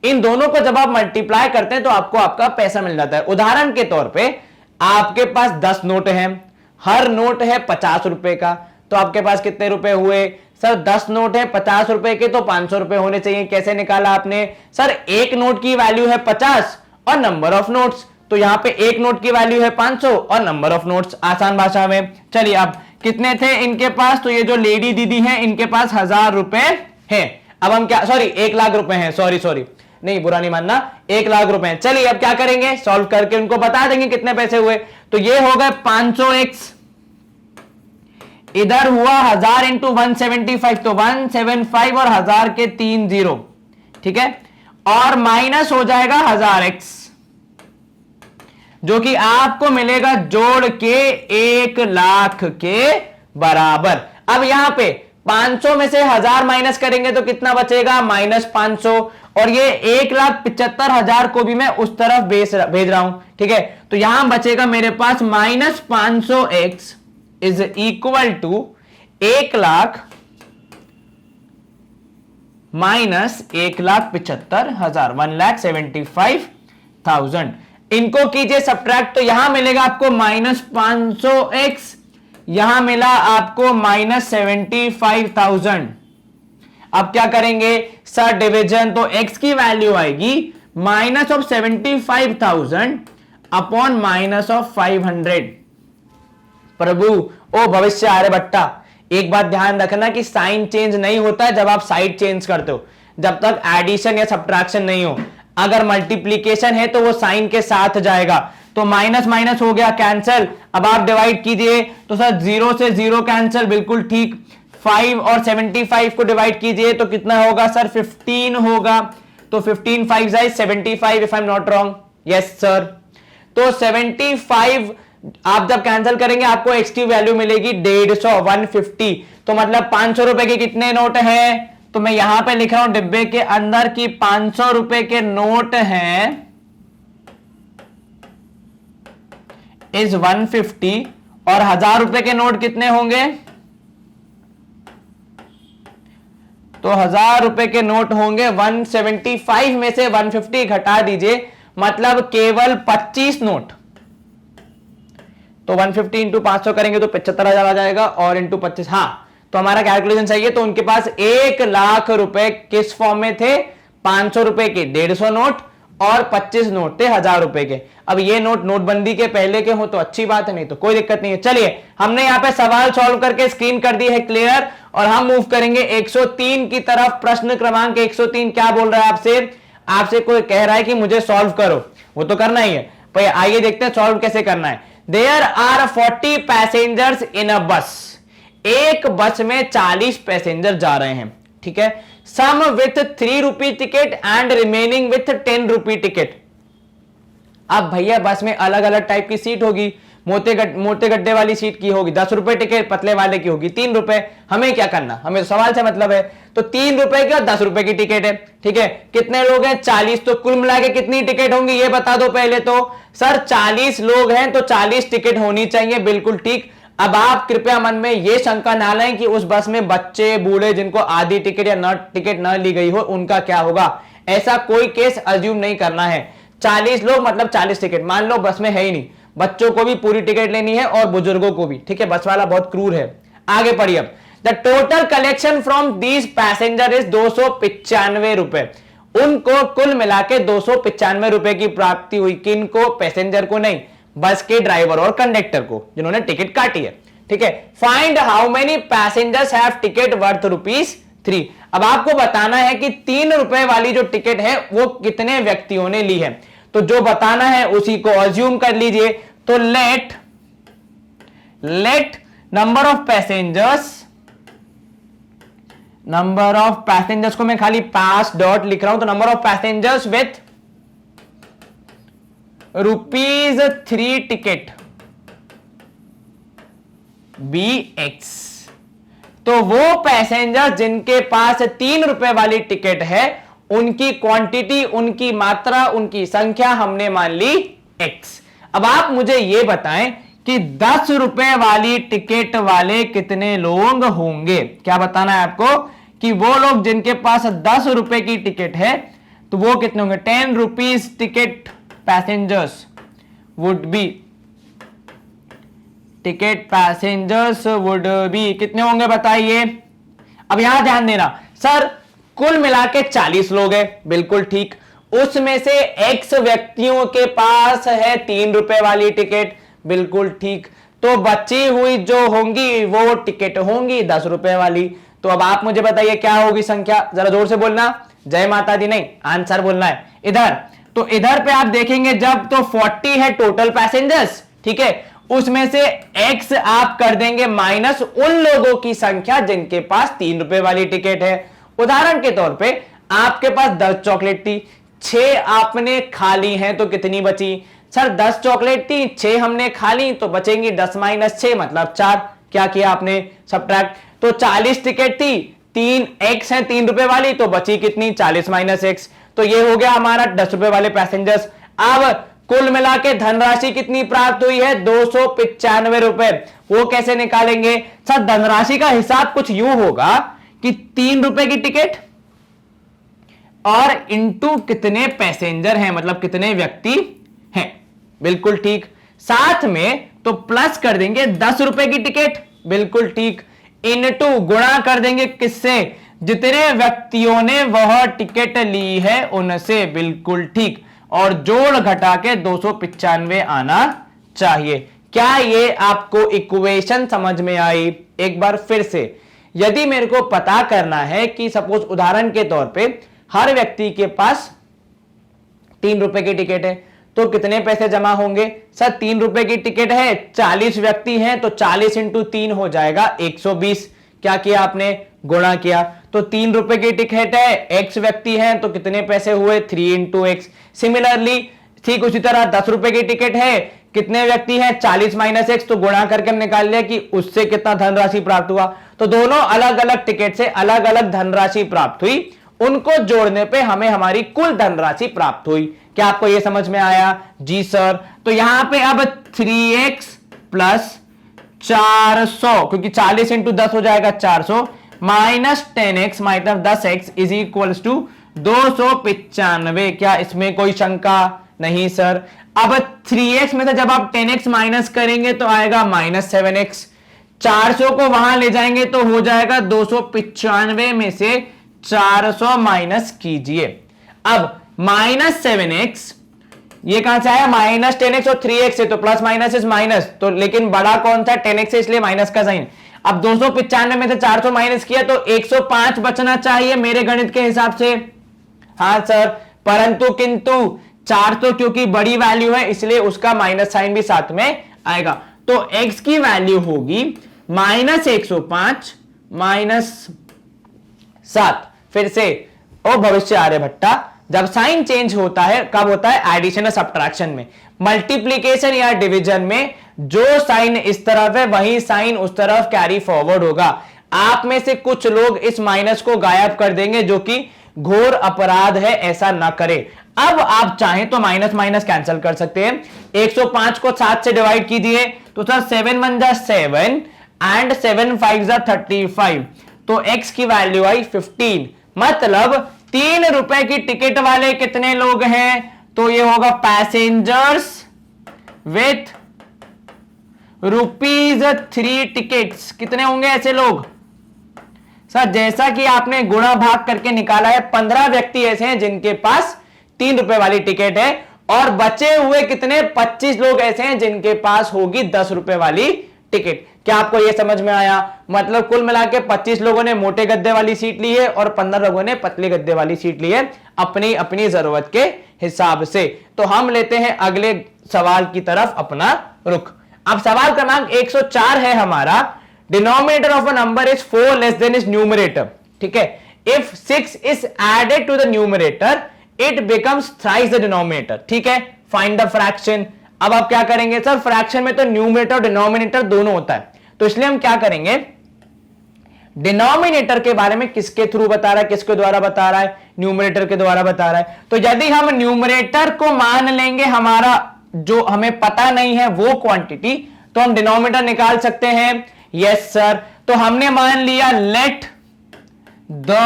Speaker 1: इन दोनों को जब आप मल्टीप्लाई करते हैं तो आपको आपका पैसा मिल जाता है। उदाहरण के तौर पे आपके पास 10 नोट हैं, हर नोट है 50 रुपए का, तो आपके पास कितने रुपए हुए? सर 10 नोट है 50 रुपए के, तो 500 रुपए होने चाहिए। कैसे निकाला आपने? सर एक नोट की वैल्यू है 50 और नंबर ऑफ नोट्स, तो यहां पे एक नोट की वैल्यू है 500 और नंबर ऑफ नोट्स, आसान भाषा में। चलिए अब कितने थे इनके पास? तो ये जो लेडी दीदी है इनके पास 1000 रुपए हैं। अब हम क्या, सॉरी 1 लाख रुपए हैं, सॉरी नहीं, बुरा नहीं मानना, 1 लाख रुपए हैं। चलिए अब क्या करेंगे? सॉल्व करके उनको बता देंगे कितने पैसे हुए। तो ये हो गए 500x इधर हुआ 1000 इंटू 175, तो 175 और 1000 के 3 0, ठीक है, और माइनस हो जाएगा 1000x, जो कि आपको मिलेगा जोड़ के 1,00,000 के बराबर। अब यहां पे 500 में से 1000 माइनस करेंगे तो कितना बचेगा, -500, और ये 1,75,000 को भी मैं उस तरफ भेज रहा हूं, ठीक है। तो यहां बचेगा मेरे पास -500x is equal to 1,00,000 minus 1,75,000, 1,75,000। इनको कीजिए सब्ट्रैक्ट, तो यहां मिलेगा आपको -500x, यहां मिला आपको -75,000। अब क्या करेंगे सर, डिवीजन, तो x की वैल्यू आएगी -75,000 अपॉन -500। प्रभु ओ भविष्य आर्यभट्टा, एक बात ध्यान रखना कि साइन चेंज नहीं होता है जब आप साइड चेंज करते हो, जब तक एडिशन या सब्ट्रैक्शन नहीं हो। अगर मल्टीप्लीकेशन है तो वो साइन के साथ जाएगा, तो माइनस माइनस हो गया कैंसिल। अब आप डिवाइड कीजिए तो सर 0 से 0 कैंसिल, बिल्कुल ठीक। 5 और 75 को डिवाइड कीजिए तो कितना होगा सर, 15 होगा। तो 15 5 75 if I am not wrong, yes sir. तो 75 आप जब कैंसिल करेंगे आपको एक्स की वैल्यू मिलेगी 150, 150। तो मतलब 500 रुपए के कितने नोट हैं, तो मैं यहां पे लिख रहा हूं डिब्बे के अंदर की 500 रुपए के नोट हैं इज 150, और 1000 रुपए के नोट कितने होंगे, तो 1000 रुपए के नोट होंगे 175 में से 150 घटा दीजिए, मतलब केवल 25 नोट। तो 150 इंटू 500 करेंगे तो 75,000 आ जाएगा, और इंटू 25, हाँ तो हमारा कैलकुलेशन सही है। तो उनके पास 1,00,000 रुपए किस फॉर्म में थे, 500 रुपए के 150 नोट और 25 नोट थे 1000 रुपए के। अब ये नोट नोटबंदी के पहले के हो तो अच्छी बात है, नहीं तो कोई दिक्कत नहीं है। चलिए हमने यहां पे सवाल सॉल्व करके स्क्रीन कर दी है क्लियर, और हम मूव करेंगे 103 की तरफ। प्रश्न क्रमांक 103 क्या बोल रहा है आपसे, आपसे कोई कह रहा है कि मुझे सॉल्व करो, वो तो करना ही है भाई। आइए देखते हैं सॉल्व कैसे करना है। देयर आर 40 पैसेंजर्स इन अ बस, एक बस में 40 पैसेंजर जा रहे हैं, ठीक है। Some with 3 rupee ticket and remaining with 10 rupee ticket. अब भैया बस में अलग अलग टाइप की सीट होगी, मोटे गड्ढे वाली सीट की होगी 10 रुपए टिकट, पतले वाले की होगी 3 रुपए। हमें क्या करना, हमें सवाल से मतलब है। तो 3 रुपए की और 10 रुपए की टिकट है, ठीक है। कितने लोग हैं, 40। तो कुल मिला के कितनी टिकट होंगी ये बता दो पहले तो। सर 40 लोग हैं तो 40 टिकट होनी चाहिए, बिल्कुल ठीक। अब आप कृपया मन में यह शंका ना लें कि उस बस में बच्चे बूढ़े जिनको आधी टिकट या टिकट न ली गई हो उनका क्या होगा, ऐसा कोई केस अज्यूम नहीं करना है। 40 लोग मतलब 40 टिकट, मान लो बस में है ही नहीं, बच्चों को भी पूरी टिकट लेनी है और बुजुर्गों को भी, ठीक है। बस वाला बहुत क्रूर है। आगे पढ़िए अब। The total collection from these passenger is 295 रुपए। उनको कुल मिला के 295 रुपए की प्राप्ति हुई, किनको, पैसेंजर को नहीं, बस के ड्राइवर और कंडक्टर को जिन्होंने टिकट काटी है, ठीक है। Find how many passengers have ticket worth ₹3। अब आपको बताना है कि 3 रुपए वाली जो टिकट है वो कितने व्यक्तियों ने ली है। तो जो बताना है उसी को अज्यूम कर लीजिए। तो लेट नंबर ऑफ पैसेंजर्स को मैं खाली पास डॉट लिख रहा हूं, तो number of passengers with ₹3 ticket BX। तो वो पैसेंजर जिनके पास 3 रुपए वाली टिकट है उनकी क्वांटिटी, उनकी मात्रा, उनकी संख्या हमने मान ली X। अब आप मुझे यह बताएं कि 10 रुपए वाली टिकट वाले कितने लोग होंगे। क्या बताना है आपको कि वो लोग जिनके पास 10 रुपए की टिकट है तो वो कितने होंगे। 10 rupees ticket passengers would be, ticket passengers would be कितने होंगे बताइए। अब यहां ध्यान देना, सर कुल मिला के 40 लोग हैं, बिल्कुल ठीक। उसमें से X व्यक्तियों के पास है 3 रुपए वाली टिकट, बिल्कुल ठीक। तो बची हुई जो होंगी वो टिकट होंगी 10 रुपए वाली। तो अब आप मुझे बताइए क्या होगी संख्या, जरा जोर से बोलना, जय माता दी नहीं, आंसर बोलना है। इधर तो इधर पे आप देखेंगे जब तो 40 है टोटल पैसेंजर्स, ठीक है, उसमें से x आप कर देंगे माइनस उन लोगों की संख्या जिनके पास 3 रुपए वाली टिकट है। उदाहरण के तौर पे आपके पास 10 चॉकलेट थी, 6 आपने खा ली हैं तो कितनी बची? सर 10 चॉकलेट थी, 6 हमने खा ली तो बचेंगी 10 माइनस 6 मतलब 4। क्या किया आपने? सब्ट्रैक्ट। तो 40 टिकट थी, 3 x है 3 रुपए वाली, तो बची कितनी? 40 माइनस x। तो ये हो गया हमारा 10 रुपए वाले पैसेंजर्स। अब कुल मिला के धनराशि कितनी प्राप्त हुई है? 295 रुपए। वो कैसे निकालेंगे? सर धनराशि का हिसाब कुछ यूं होगा कि 3 रुपए की टिकट और इंटू कितने पैसेंजर हैं, मतलब कितने व्यक्ति हैं। बिल्कुल ठीक। साथ में तो प्लस कर देंगे 10 रुपए की टिकट, बिल्कुल ठीक, इनटू गुणा कर देंगे किससे? जितने व्यक्तियों ने वह टिकट ली है उनसे, बिल्कुल ठीक, और जोड़ घटा के 295 आना चाहिए। क्या ये आपको इक्वेशन समझ में आई? एक बार फिर से, यदि मेरे को पता करना है कि सपोज उदाहरण के तौर पे हर व्यक्ति के पास 3 रुपए की टिकट है तो कितने पैसे जमा होंगे? सर 3 रुपए की टिकट है, 40 व्यक्ति हैं तो 40 इंटू 3 हो जाएगा 120। क्या किया आपने? गुणा किया। तो 3 रुपए की टिकट है, x व्यक्ति हैं तो कितने पैसे हुए? 3 इंटू एक्स। सिमिलरली ठीक उसी तरह 10 रुपए की टिकट है, कितने व्यक्ति हैं? 40 माइनस एक्स, तो गुणा करके हम निकाल लिया कि उससे कितना धनराशि प्राप्त हुआ। तो दोनों अलग अलग टिकट से अलग अलग धनराशि प्राप्त हुई, उनको जोड़ने पे हमें हमारी कुल धनराशि प्राप्त हुई। क्या आपको यह समझ में आया? जी सर। तो यहां पे अब 3x प्लस 400, क्योंकि 40 इंटू 10 हो जाएगा 400, माइनस 10x मतलब 10x इज इक्वल्स टू 295। क्या इसमें कोई शंका? नहीं सर। अब 3x में से जब आप 10x माइनस करेंगे तो आएगा माइनस 7x। 400 को वहां ले जाएंगे तो हो जाएगा 295 में से 400 माइनस कीजिए। अब माइनस 7x ये कहां से आया? माइनस 10x और 3x है तो प्लस माइनस इज माइनस, तो लेकिन बड़ा कौन सा? 10x है, इसलिए माइनस का साइन। अब 295 में से 400 माइनस किया तो 105 बचना चाहिए मेरे गणित के हिसाब से। हाँ सर, परंतु किंतु 400 क्योंकि बड़ी वैल्यू है इसलिए उसका माइनस साइन भी साथ में आएगा। तो x की वैल्यू होगी माइनस 105 माइनस 7। फिर से ओ भविष्य आर्यभट्टा, जब साइन चेंज होता है कब होता है? एडिशन और सब्ट्रैक्शन में। मल्टीप्लीकेशन या डिवीजन में जो साइन इस तरफ है वही साइन उस तरफ कैरी फॉरवर्ड होगा। आप में से कुछ लोग इस माइनस को गायब कर देंगे जो कि घोर अपराध है, ऐसा ना करें। अब आप चाहें तो माइनस माइनस कैंसिल कर सकते हैं। 105 को 7 से डिवाइड कीजिए तो सर 7 1 जा 7 एंड 7 5 जा 35, तो x की वैल्यू आई 15। मतलब 3 रुपए की टिकट वाले कितने लोग हैं? तो ये होगा पैसेंजर्स विथ ₹3 टिकट्स। कितने होंगे ऐसे लोग? सर जैसा कि आपने गुणा भाग करके निकाला है, 15 व्यक्ति ऐसे हैं जिनके पास 3 रुपए वाली टिकट है, और बचे हुए कितने? 25 लोग ऐसे हैं जिनके पास होगी 10 रुपए वाली टिकट। क्या आपको यह समझ में आया? मतलब कुल मिला के 25 लोगों ने मोटे गद्दे वाली सीट ली है और 15 लोगों ने पतले गद्दे वाली सीट ली है, अपनी अपनी जरूरत के हिसाब से। तो हम लेते हैं अगले सवाल की तरफ अपना रुख। अब सवाल क्रमांक 104 है हमारा, denominator of a number is 4 less than is numerator. ठीक है, if 6 is added to the numerator it becomes thrice the denominator. ठीक है, फाइंड द फ्रैक्शन। अब आप क्या करेंगे? सर फ्रैक्शन में तो न्यूमरेटर और डिनोमिनेटर दोनों होता है, तो इसलिए हम क्या करेंगे? डिनोमिनेटर के बारे में किसके थ्रू बता रहा है, किसके द्वारा बता रहा है? न्यूमरेटर के द्वारा बता रहा है। तो यदि हम न्यूमरेटर को मान लेंगे हमारा जो हमें पता नहीं है वो क्वांटिटी, तो हम डिनोमिनेटर निकाल सकते हैं। Yes sir. तो हमने मान लिया let the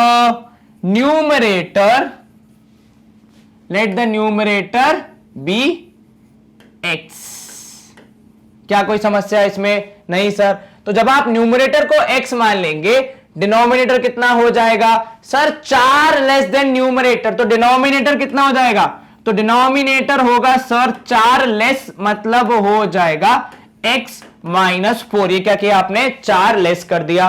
Speaker 1: numerator be x। क्या कोई समस्या इसमें? नहीं सर। तो जब आप न्यूमरेटर को x मान लेंगे, डिनोमिनेटर कितना हो जाएगा? सर 4 लेस देन न्यूमरेटर, तो डिनोमिनेटर कितना हो जाएगा? तो डिनोमिनेटर होगा सर 4 लेस, मतलब हो जाएगा x माइनस 4। ये क्या किया आपने? 4 लेस कर दिया।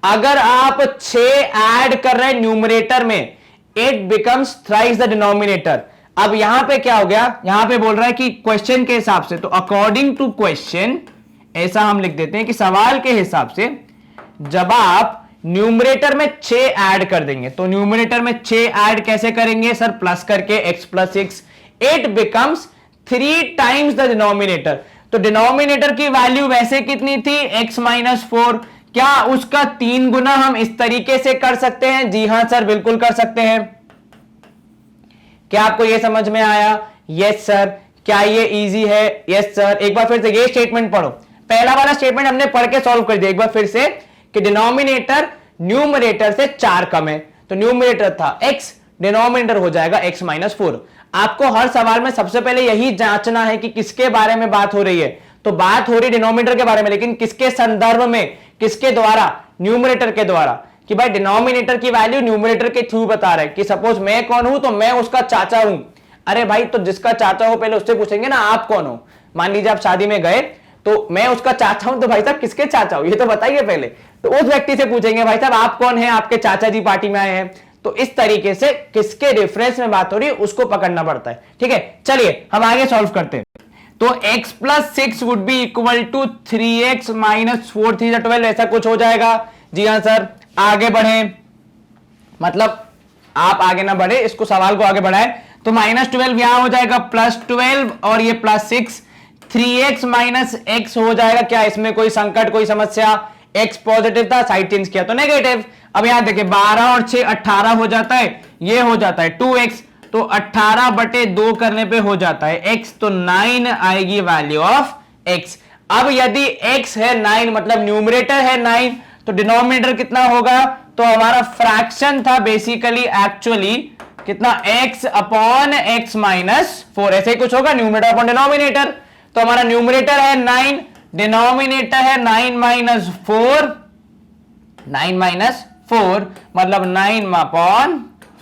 Speaker 1: अगर आप 6 ऐड कर रहे हैं न्यूमरेटर में, it becomes thrice the denominator. अब यहां पे क्या हो गया, यहां पे बोल रहा है कि क्वेश्चन के हिसाब से, तो अकॉर्डिंग टू क्वेश्चन ऐसा हम लिख देते हैं कि सवाल के हिसाब से जब आप न्यूमरेटर में 6 ऐड कर देंगे, तो न्यूमरेटर में 6 ऐड कैसे करेंगे सर, प्लस करके x plus 6, it becomes 3 times the denominator. तो डिनोमिनेटर की वैल्यू वैसे कितनी थी, x माइनस 4, क्या उसका 3 गुना हम इस तरीके से कर सकते हैं? जी हां सर, बिल्कुल कर सकते हैं। क्या आपको यह समझ में आया? Yes sir. क्या ये इजी है? Yes sir. एक बार फिर से ये स्टेटमेंट पढ़ो, पहला वाला स्टेटमेंट हमने पढ़ के सॉल्व कर दिया एक बार फिर से, कि डिनोमिनेटर न्यूमरेटर से 4 कम है, तो न्यूमरेटर था x, डिनोमिनेटर हो जाएगा x माइनस 4। आपको हर सवाल में सबसे पहले यही जांचना है कि किसके बारे में बात हो रही है, तो बात हो रही डिनोमिनेटर के बारे में, लेकिन किसके संदर्भ में, किसके द्वारा, न्यूमरेटर के द्वारा, कि भाई डिनोमिनेटर की वैल्यू न्यूमरेटर के थ्रू बता रहा है कि सपोज मैं कौन हूं, तो मैं उसका चाचा हूं। अरे भाई, तो जिसका चाचा हो पहले उससे पूछेंगे ना आप कौन हो। मान लीजिए आप शादी में गए, तो मैं उसका चाचा हूं, तो भाई साहब किसके चाचा हो ये तो बताइए पहले। तो उस व्यक्ति से पूछेंगे भाई साहब आप कौन है, आपके चाचा जी पार्टी में आए हैं। तो इस तरीके से किसके रेफरेंस में बात हो रही है उसको पकड़ना पड़ता है। ठीक है, चलिए हम आगे सॉल्व करते हैं। तो x plus 6 would be equal to 3x minus 4 3 12, ऐसा कुछ हो जाएगा। जी हाँ सर। आगे बढ़े, मतलब आप आगे ना बढ़े, इसको सवाल को आगे बढ़ाए, तो -12 यहां हो जाएगा +12 और ये +6, 3x माइनस x हो जाएगा। क्या इसमें कोई संकट, कोई समस्या? x पॉजिटिव था, साइड चेंज किया तो नेगेटिव। अब यहां देखिए 12 और 6 18 हो जाता है, ये हो जाता है 2x, तो 18/2 करने पे हो जाता है x, तो 9 आएगी वैल्यू ऑफ x। अब यदि x है 9, मतलब न्यूमरेटर है 9, तो डिनोमिनेटर कितना होगा? तो हमारा फ्रैक्शन था बेसिकली, एक्चुअली कितना, x अपॉन x माइनस 4, ऐसे ही कुछ होगा, न्यूमरेटर अपॉन डिनोमिनेटर। तो हमारा न्यूमरेटर है 9, डिनोमिनेटर है 9 माइनस 4, 9 माइनस 4 मतलब 9 अपॉन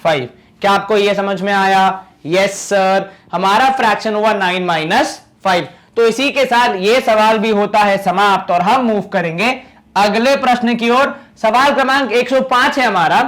Speaker 1: 5। क्या आपको यह समझ में आया? Yes sir. हमारा फ्रैक्शन हुआ 9 माइनस 5। तो इसी के साथ यह सवाल भी होता है समाप्त, और हम मूव करेंगे अगले प्रश्न की ओर। सवाल क्रमांक 105 है हमारा।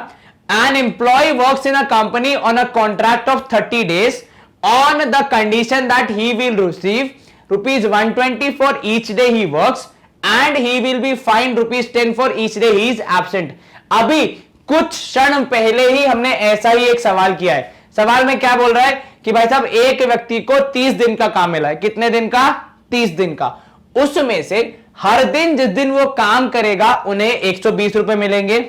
Speaker 1: An employee works in a company on a contract of 30 days on the condition that he will receive rupees 120 for each day he works and he will be fined rupees 10 for each day he is absent। अभी कुछ क्षण पहले ही हमने ऐसा ही एक सवाल किया है। सवाल में क्या बोल रहा है कि भाई साहब एक व्यक्ति को 30 दिन का काम मिला है। कितने दिन का? 30 दिन का। उसमें से हर दिन जिस दिन वो काम करेगा उन्हें 120 रुपए मिलेंगे,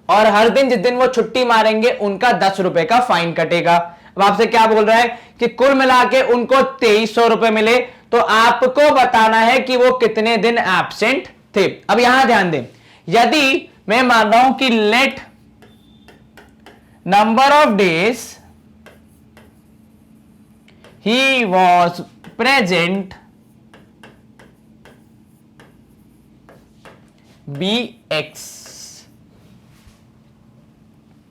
Speaker 1: और हर दिन जिस दिन वो छुट्टी मारेंगे उनका 10 रुपए का फाइन कटेगा। अब आपसे क्या बोल रहा है कि कुल मिला के उनको 2300 रुपए मिले, तो आपको बताना है कि वो कितने दिन एब्सेंट थे। अब यहां ध्यान दें, यदि मैं मान रहा हूं कि let number of days he was present be x.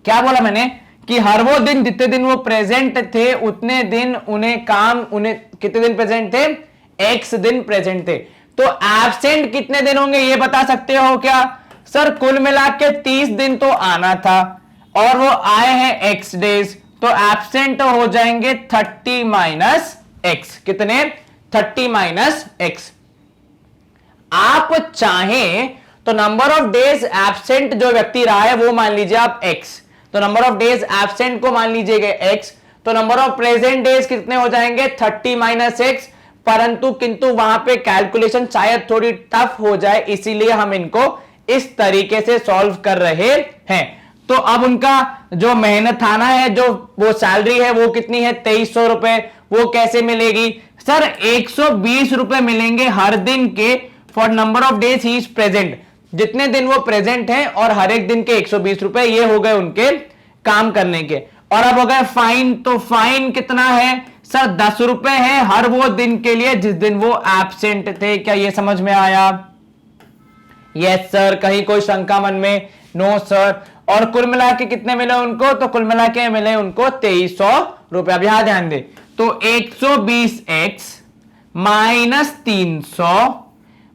Speaker 1: क्या बोला मैंने कि हर वो दिन जितने दिन वो प्रेजेंट थे उतने दिन उन्हें काम, उन्हें कितने दिन प्रेजेंट थे? एक्स दिन प्रेजेंट थे। तो एब्सेंट कितने दिन होंगे ये बता सकते हो क्या? सर कुल मिला के 30 दिन तो आना था और वो आए हैं एक्स डेज, तो एब्सेंट हो जाएंगे 30 माइनस एक्स। कितने? 30 माइनस एक्स। आप चाहें तो नंबर ऑफ डेज एब्सेंट जो व्यक्ति रहा है वो मान लीजिए आप एक्स, तो नंबर ऑफ डेज एब्सेंट को मान लीजिएगा एक्स, तो नंबर ऑफ प्रेजेंट डेज कितने हो जाएंगे? 30 माइनस एक्स। परंतु किंतु वहां पे कैलकुलेशन शायद थोड़ी टफ हो जाए, इसीलिए हम इनको इस तरीके से सॉल्व कर रहे हैं। तो अब उनका जो मेहनताना है, जो वो सैलरी है वो कितनी है? 2300 रुपए। वो कैसे मिलेगी? सर 120 रुपए मिलेंगे हर दिन के, for number of days he is present, जितने दिन वो प्रेजेंट हैं, और हर एक दिन के 120 रुपए। ये हो गए उनके काम करने के। और अब हो गए फाइन, तो फाइन कितना है? सर 10 रुपए है हर वो दिन के लिए जिस दिन वो एब्सेंट थे। क्या ये समझ में आया? Yes sir. कहीं कोई शंका मन में? No sir. और कुल मिला के कितने मिले उनको? तो कुल मिला के मिले उनको 2300 रुपए। अब यहां ध्यान दे, तो 120x माइनस 300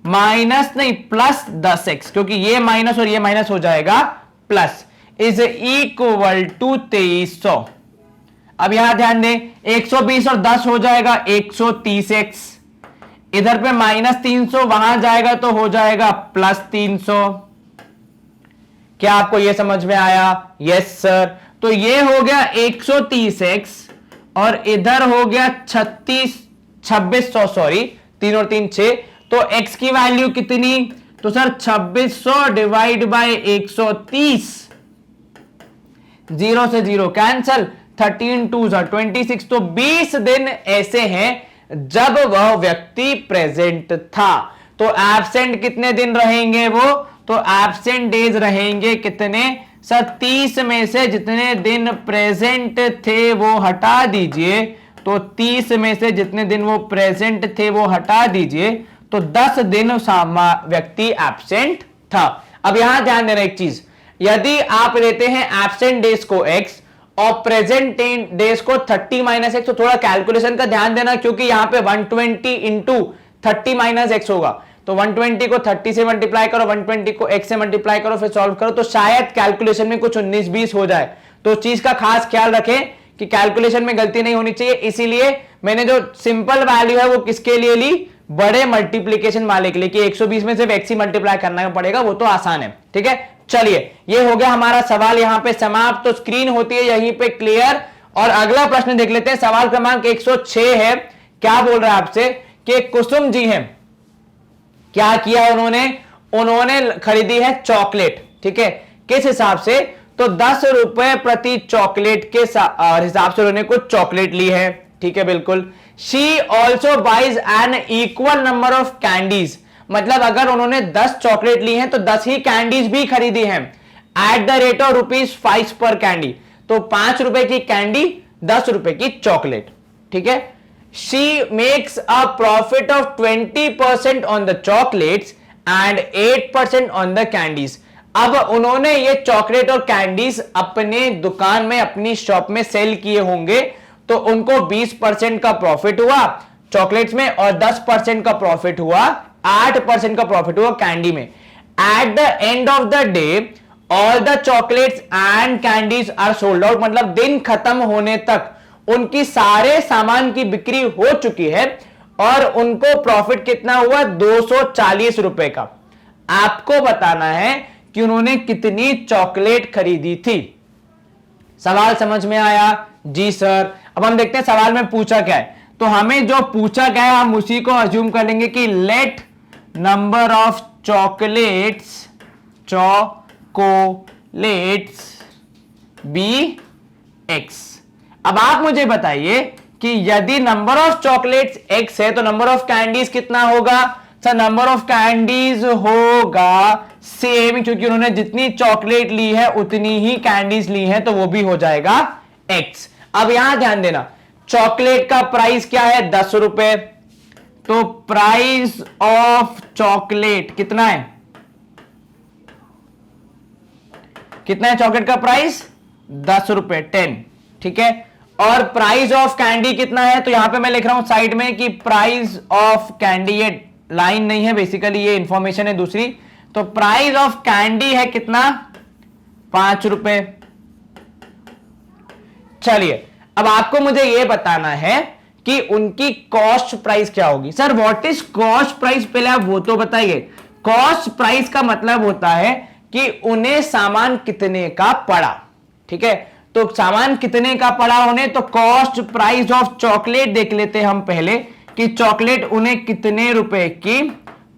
Speaker 1: माइनस नहीं प्लस 10x, क्योंकि ये माइनस और ये माइनस हो जाएगा प्लस, इज इक्वल टू 2300। अब यहां ध्यान दें, 120 और 10 हो जाएगा 130x, इधर पे -300 वहां जाएगा तो हो जाएगा +300। क्या आपको यह समझ में आया? Yes sir. तो ये हो गया 130x और इधर हो गया 2600, सॉरी 3 और 3 6, तो x की वैल्यू कितनी? तो सर 2600 डिवाइड बाय 130, 0 से 0 कैंसल, 13 2 26, तो 20 दिन ऐसे हैं जब वह व्यक्ति प्रेजेंट था। तो एब्सेंट कितने दिन रहेंगे वो? तो एब्सेंट डेज रहेंगे कितने? सर 30 में से जितने दिन प्रेजेंट थे वो हटा दीजिए, तो 30 में से जितने दिन वो प्रेजेंट थे वो हटा दीजिए, तो 10 दिन व्यक्ति एब्सेंट था। अब यहां ध्यान देना एक चीज, यदि आप लेते हैं एब्सेंट डेज को x और प्रेजेंट डेज को 30 - x, तो थोड़ा कैलकुलेशन का ध्यान देना, क्योंकि यहां पे 120 इंटू 30 - x होगा, तो 120 को 30 से मल्टीप्लाई करो, 120 को x से मल्टीप्लाई करो, फिर सॉल्व करो, तो शायद कैलकुलेशन में कुछ 19-20 हो जाए। तो उस चीज का खास ख्याल रखें कि कैलकुलेशन में गलती नहीं होनी चाहिए, इसीलिए मैंने जो सिंपल वैल्यू है वो किसके लिए ली? बड़े मल्टीप्लीकेशन वाले के लिए, कि 120 में सिर्फ x ही मल्टीप्लाई करना पड़ेगा, वो तो आसान है। ठीक है, चलिए ये हो गया हमारा सवाल यहां पे समाप्त। तो स्क्रीन होती है यहीं पे क्लियर, और अगला प्रश्न देख लेते हैं। सवाल क्रमांक 106 है। क्या बोल रहा है आपसे कि कुसुम जी हैं, क्या किया उन्होंने खरीदी है चॉकलेट। ठीक है, किस हिसाब से? तो 10 रुपए प्रति चॉकलेट के हिसाब से उन्होंने कुछ चॉकलेट ली है। ठीक है, बिल्कुल। She also buys an equal number of candies, मतलब अगर उन्होंने 10 चॉकलेट ली हैं तो 10 ही कैंडीज भी खरीदी हैं एट द रेट ऑफ ₹5 पर कैंडी, तो 5 रुपए की कैंडी, 10 रुपए की चॉकलेट। ठीक है, she makes a profit of 20% on the chocolates and 8% on the candies. अब उन्होंने ये चॉकलेट और कैंडीज अपने दुकान में, अपनी शॉप में सेल किए होंगे, तो उनको 20% का प्रॉफिट हुआ चॉकलेट्स में और 10% का प्रॉफिट हुआ, 8% का प्रॉफिट हुआ कैंडी में। At the end of the day all the chocolates and candies are sold out, मतलब दिन खत्म होने तक उनकी सारे सामान की बिक्री हो चुकी है और उनको प्रॉफिट कितना हुआ? 240 रुपए का। आपको बताना है कि उन्होंने कितनी चॉकलेट खरीदी थी। सवाल समझ में आया? जी सर। अब हम देखते हैं सवाल में पूछा क्या है। तो हमें जो पूछा गया है हम उसी को अज्यूम कर लेंगे कि let number of chocolates be x। अब आप मुझे बताइए कि यदि नंबर ऑफ चॉकलेट्स x है तो नंबर ऑफ कैंडीज कितना होगा? सर नंबर ऑफ कैंडीज होगा सेम, क्योंकि उन्होंने जितनी चॉकलेट ली है उतनी ही कैंडीज ली है, तो वो भी हो जाएगा x। अब यहां ध्यान देना, चॉकलेट का प्राइस क्या है? 10 रुपए, तो प्राइस ऑफ चॉकलेट कितना है? कितना है चॉकलेट का प्राइस? 10 रुपए, 10। ठीक है, और प्राइस ऑफ कैंडी कितना है? तो यहां पे मैं लिख रहा हूं साइड में कि प्राइस ऑफ कैंडी, ये लाइन नहीं है बेसिकली, ये इंफॉर्मेशन है दूसरी। तो प्राइस ऑफ कैंडी है कितना? 5 रुपए। चलिए अब आपको मुझे यह बताना है कि उनकी कॉस्ट प्राइस क्या होगी। Sir what is cost price, पहले आप वो तो बताइए। कॉस्ट प्राइस का मतलब होता है कि उन्हें सामान कितने का पड़ा। ठीक है, तो सामान कितने का पड़ा उन्हें, तो कॉस्ट प्राइस ऑफ चॉकलेट देख लेते हैं हम पहले कि चॉकलेट उन्हें कितने रुपए की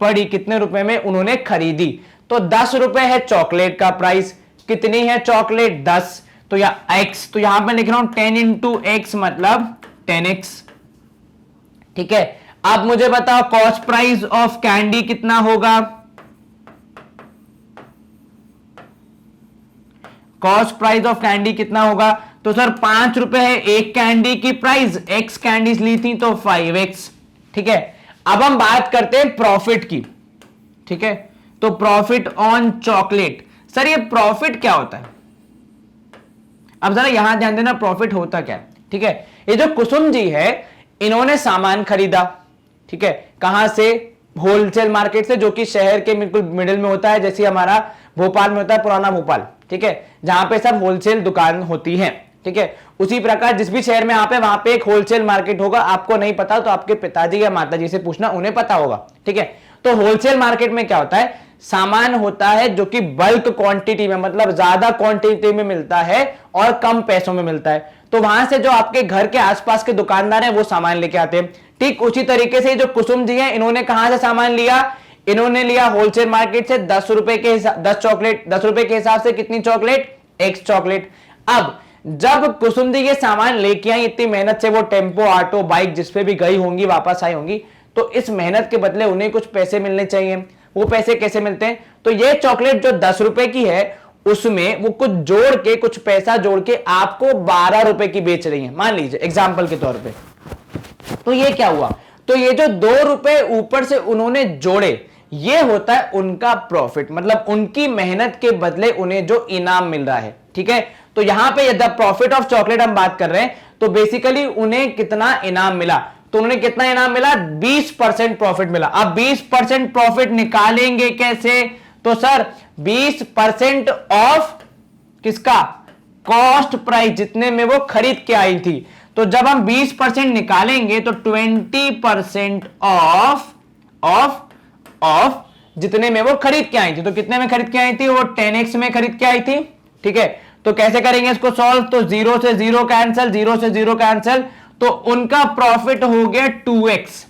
Speaker 1: पड़ी, कितने रुपए में उन्होंने खरीदी। तो 10 रुपए है चॉकलेट का प्राइस। कितनी है चॉकलेट? 10, तो या x, तो यहां पर लिख रहा हूं 10 इंटू x मतलब 10x। ठीक है, अब मुझे बताओ कॉस्ट प्राइस ऑफ कैंडी कितना होगा? कॉस्ट प्राइस ऑफ कैंडी कितना होगा? तो सर 5 रुपए है एक कैंडी की प्राइस, x कैंडीज ली थी तो 5x। ठीक है, अब हम बात करते हैं प्रॉफिट की। ठीक है, तो प्रॉफिट ऑन चॉकलेट। सर ये प्रॉफिट क्या होता है? अब जरा यहां ध्यान देना, प्रॉफिट होता क्या है। ठीक है, ये जो कुसुम जी है इन्होंने सामान खरीदा। ठीक है, कहां से? होलसेल मार्केट से, जो कि शहर के बिल्कुल मिडिल में होता है, जैसे हमारा भोपाल में होता है पुराना भोपाल। ठीक है, जहां पे सब होलसेल दुकान होती है। ठीक है। उसी प्रकार जिस भी शहर में आप है वहां पे एक होलसेल मार्केट होगा, आपको नहीं पता तो आपके पिताजी या माताजी से पूछना, उन्हें पता होगा, ठीक है। तो होलसेल मार्केट में क्या होता है, सामान होता है जो कि बल्क क्वांटिटी में, मतलब ज्यादा क्वांटिटी में मिलता है और कम पैसों में मिलता है। तो वहां से जो आपके घर के आसपास के दुकानदार हैं वो सामान लेके आते हैं। ठीक उसी तरीके से जो कुसुम जी हैं, इन्होंने कहां से सामान लिया, इन्होंने लिया होलसेल मार्केट से 10 रुपए के 10 चॉकलेट, 10 रुपए के हिसाब से कितनी चॉकलेट, एक चॉकलेट। अब जब कुसुम जी ये सामान लेके आई, इतनी मेहनत से वो टेम्पो, ऑटो, बाइक जिस पे भी गई होंगी, वापस आई होंगी, तो इस मेहनत के बदले उन्हें कुछ पैसे मिलने चाहिए। वो पैसे कैसे मिलते हैं, तो ये चॉकलेट जो 10 रुपए की है उसमें वो कुछ जोड़ के, कुछ पैसा जोड़ के आपको 12 रुपए की बेच रही है, मान लीजिए एग्जाम्पल के तौर पे। तो ये क्या हुआ, तो ये जो 2 रुपए ऊपर से उन्होंने जोड़े, ये होता है उनका प्रॉफिट, मतलब उनकी मेहनत के बदले उन्हें जो इनाम मिल रहा है, ठीक है। तो यहां पे द प्रॉफिट ऑफ चॉकलेट हम बात कर रहे हैं, तो बेसिकली उन्हें कितना इनाम मिला, तो उन्हें कितना इनाम मिला, 20% प्रॉफिट मिला। अब 20% प्रॉफिट निकालेंगे कैसे, तो सर 20% ऑफ किसका, कॉस्ट प्राइस, जितने में वो खरीद के आई थी। तो जब हम 20% निकालेंगे तो 20% ऑफ जितने में वो खरीद के आई थी। तो कितने में खरीद के आई थी, वो 10x में खरीद के आई थी, ठीक है। तो कैसे करेंगे इसको सॉल्व, तो 0 से 0 कैंसिल, 0 से 0 कैंसिल, तो उनका प्रॉफिट हो गया 2x,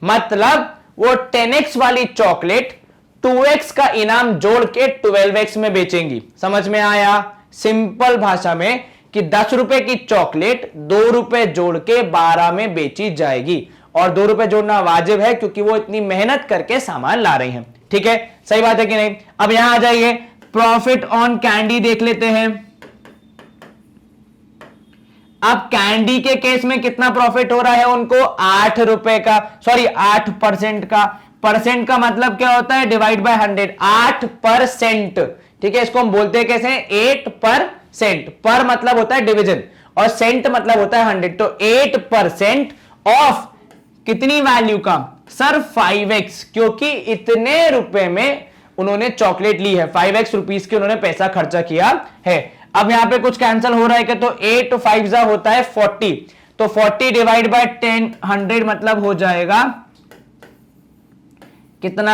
Speaker 1: मतलब वो 10x वाली चॉकलेट 2x का इनाम जोड़ के 12x में बेचेंगी। समझ में आया, सिंपल भाषा में कि 10 रुपए की चॉकलेट 2 रुपए जोड़ के 12 में बेची जाएगी, और 2 रुपए जोड़ना वाजिब है क्योंकि वो इतनी मेहनत करके सामान ला रही हैं, ठीक है। सही बात है कि नहीं। अब यहां आ जाइए, प्रॉफिट ऑन कैंडी देख लेते हैं। अब कैंडी के केस में कितना प्रॉफिट हो रहा है उनको, 8 रुपए का, सॉरी 8% का। परसेंट का मतलब क्या होता है, डिवाइड बाय 100, 8%, ठीक है। इसको हम बोलते हैं कैसे, 8%, पर मतलब होता है डिवीजन और सेंट मतलब होता है 100। तो 8% ऑफ कितनी वैल्यू का, सर 5x, क्योंकि इतने रुपए में उन्होंने चॉकलेट ली है, 5x रुपीस के उन्होंने पैसा खर्चा किया है। अब यहां पे कुछ कैंसिल हो रहा है क्या, तो 8 5 होता है 40, तो 40 डिवाइड बाय 100 मतलब हो जाएगा कितना,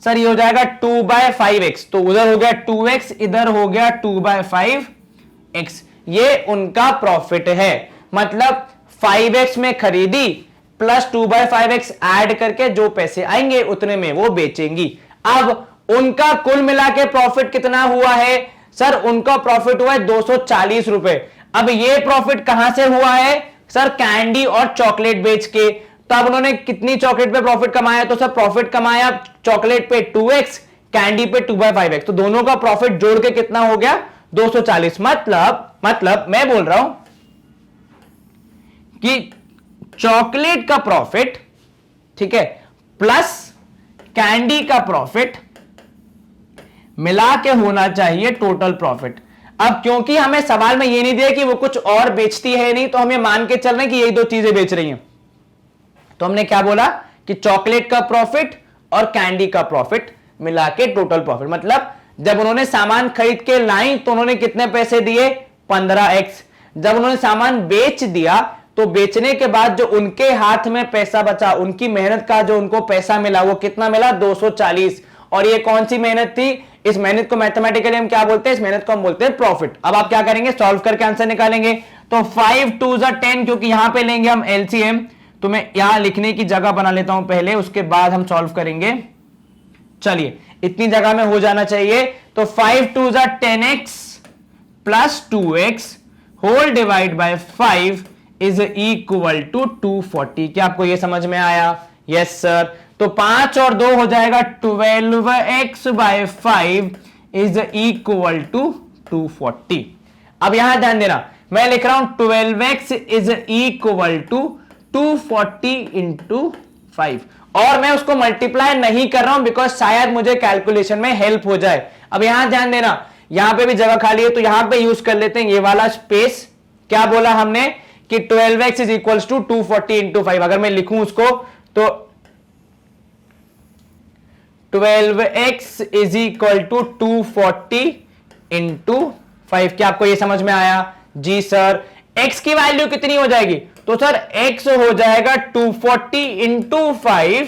Speaker 1: सर ये हो जाएगा 2/5x। तो उधर हो गया 2x, इधर हो गया 2/5x। ये उनका प्रॉफिट है, मतलब 5x में खरीदी प्लस 2/5x ऐड करके जो पैसे आएंगे उतने में वो बेचेंगी। अब उनका कुल मिला के प्रॉफिट कितना हुआ है, सर उनका प्रॉफिट हुआ है 240 रुपए। अब ये प्रॉफिट कहां से हुआ है, सर कैंडी और चॉकलेट बेच के। तो अब उन्होंने कितनी चॉकलेट पे प्रॉफिट कमाया, तो सर प्रॉफिट कमाया चॉकलेट पे 2x, कैंडी पे 2/5x, तो दोनों का प्रॉफिट जोड़ के कितना हो गया 240। मतलब मैं बोल रहा हूं कि चॉकलेट का प्रॉफिट, ठीक है, प्लस कैंडी का प्रॉफिट मिला के होना चाहिए टोटल प्रॉफिट। अब क्योंकि हमें सवाल में ये नहीं दिया कि वो कुछ और बेचती है नहीं, तो हमें मान के चल रहे हैं कि यही दो चीजें बेच रही हैं। तो हमने क्या बोला कि चॉकलेट का प्रॉफिट और कैंडी का प्रॉफिट मिला के टोटल प्रॉफिट, मतलब जब उन्होंने सामान खरीद के लाई तो उन्होंने कितने पैसे दिए, 15x। जब उन्होंने सामान बेच दिया तो बेचने के बाद जो उनके हाथ में पैसा बचा, उनकी मेहनत का जो उनको पैसा मिला, वो कितना मिला 240। और ये कौन सी मेहनत थी, इस मेहनत को मैथमेटिकली हम क्या बोलते हैं, इस मेहनत को हम बोलते हैं प्रॉफिट। अब आप क्या करेंगे, सॉल्व करके आंसर निकालेंगे। तो 5 2 10, क्योंकि यहां पे लेंगे हम एलसीएम, तो मैं यहां लिखने की जगह बना लेता हूं पहले, उसके बाद हम सॉल्व करेंगे। चलिए इतनी जगह में हो जाना चाहिए। तो 5 2 10x plus 2x whole divide by 5 is equal to 240। क्या आपको यह समझ में आया, यस सर। तो 5 और 2 हो जाएगा 12x bye 5 is equal to 240। अब यहां ध्यान देना, मैं लिख रहा हूं 12x is equal to 240 into 5, और मैं उसको मल्टीप्लाई नहीं कर रहा हूं बिकॉज शायद मुझे कैलकुलेशन में हेल्प हो जाए। अब यहां ध्यान देना, यहां पे भी जगह खाली है तो यहां पे यूज कर लेते हैं ये वाला स्पेस। क्या बोला हमने कि 12x is equal to 240 into 5। अगर मैं लिखूं उसको तो 12x is equal to 240 into 5। क्या आपको ये समझ में आया, जी सर। x की वैल्यू कितनी हो जाएगी? तो सर x हो जाएगा 240 इंटू 5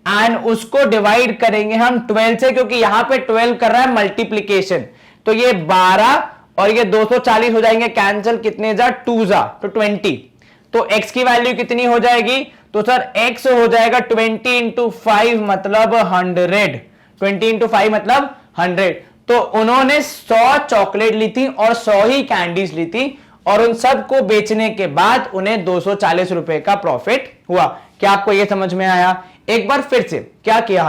Speaker 1: एंड उसको डिवाइड करेंगे हम 12 से, क्योंकि यहां पे 12 कर रहा है मल्टीप्लीकेशन। तो ये 12 और ये 240 हो जाएंगे कैंसिल, कितने जा 2 जा तो 20। तो x की वैल्यू कितनी हो जाएगी? तो सर x हो जाएगा 20 इंटू 5 मतलब 100। 20 इंटू 5 मतलब 100। तो उन्होंने 100 चॉकलेट ली थी और 100 ही कैंडीज ली थी और उन सब को बेचने के बाद उन्हें 240 रुपए का प्रॉफिट हुआ। क्या आपको यह समझ में आया? एक बार फिर से क्या किया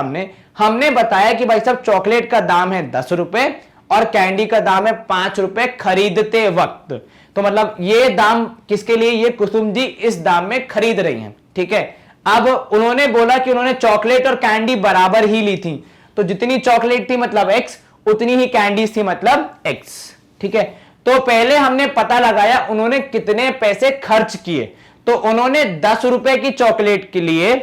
Speaker 1: हमने बताया कि भाई साहब चॉकलेट का दाम है 10 रुपए और कैंडी का दाम है 5 रुपए खरीदते वक्त। तो मतलब ये दाम किसके लिए? ये कुसुम जी इस दाम में खरीद रही हैं, ठीक है। अब उन्होंने बोला कि उन्होंने चॉकलेट और कैंडी बराबर ही ली थी, तो जितनी चॉकलेट थी मतलब x, उतनी ही कैंडीज थी मतलब x, ठीक है। तो पहले हमने पता लगाया उन्होंने कितने पैसे खर्च किए। तो उन्होंने 10 रुपए की चॉकलेट के लिए,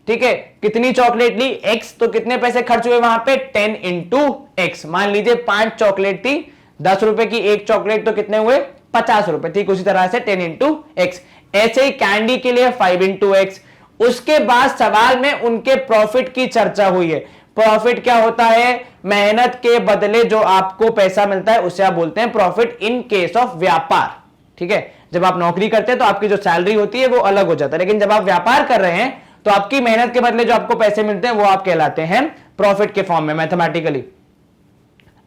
Speaker 1: ठीक है, कितनी चॉकलेट ली? x। तो कितने पैसे खर्च हुए वहां पे? 10 इंटू एक्स। मान लीजिए 5 चॉकलेट थी, 10 रुपए की एक चॉकलेट, तो कितने हुए? 50 रुपए। ठीक उसी तरह से 10 इंटू एक्स। ऐसे ही कैंडी के लिए 5 इंटू एक्स। उसके बाद सवाल में उनके प्रॉफिट की चर्चा हुई है। प्रॉफिट क्या होता है? मेहनत के बदले जो आपको पैसा मिलता है उसे आप बोलते हैं प्रॉफिट इन केस ऑफ व्यापार, ठीक है। जब आप नौकरी करते हैं तो आपकी जो सैलरी होती है वो अलग हो जाता है, लेकिन जब आप व्यापार कर रहे हैं तो आपकी मेहनत के बदले जो आपको पैसे मिलते हैं वो आप कहलाते हैं प्रॉफिट के फॉर्म में मैथमेटिकली।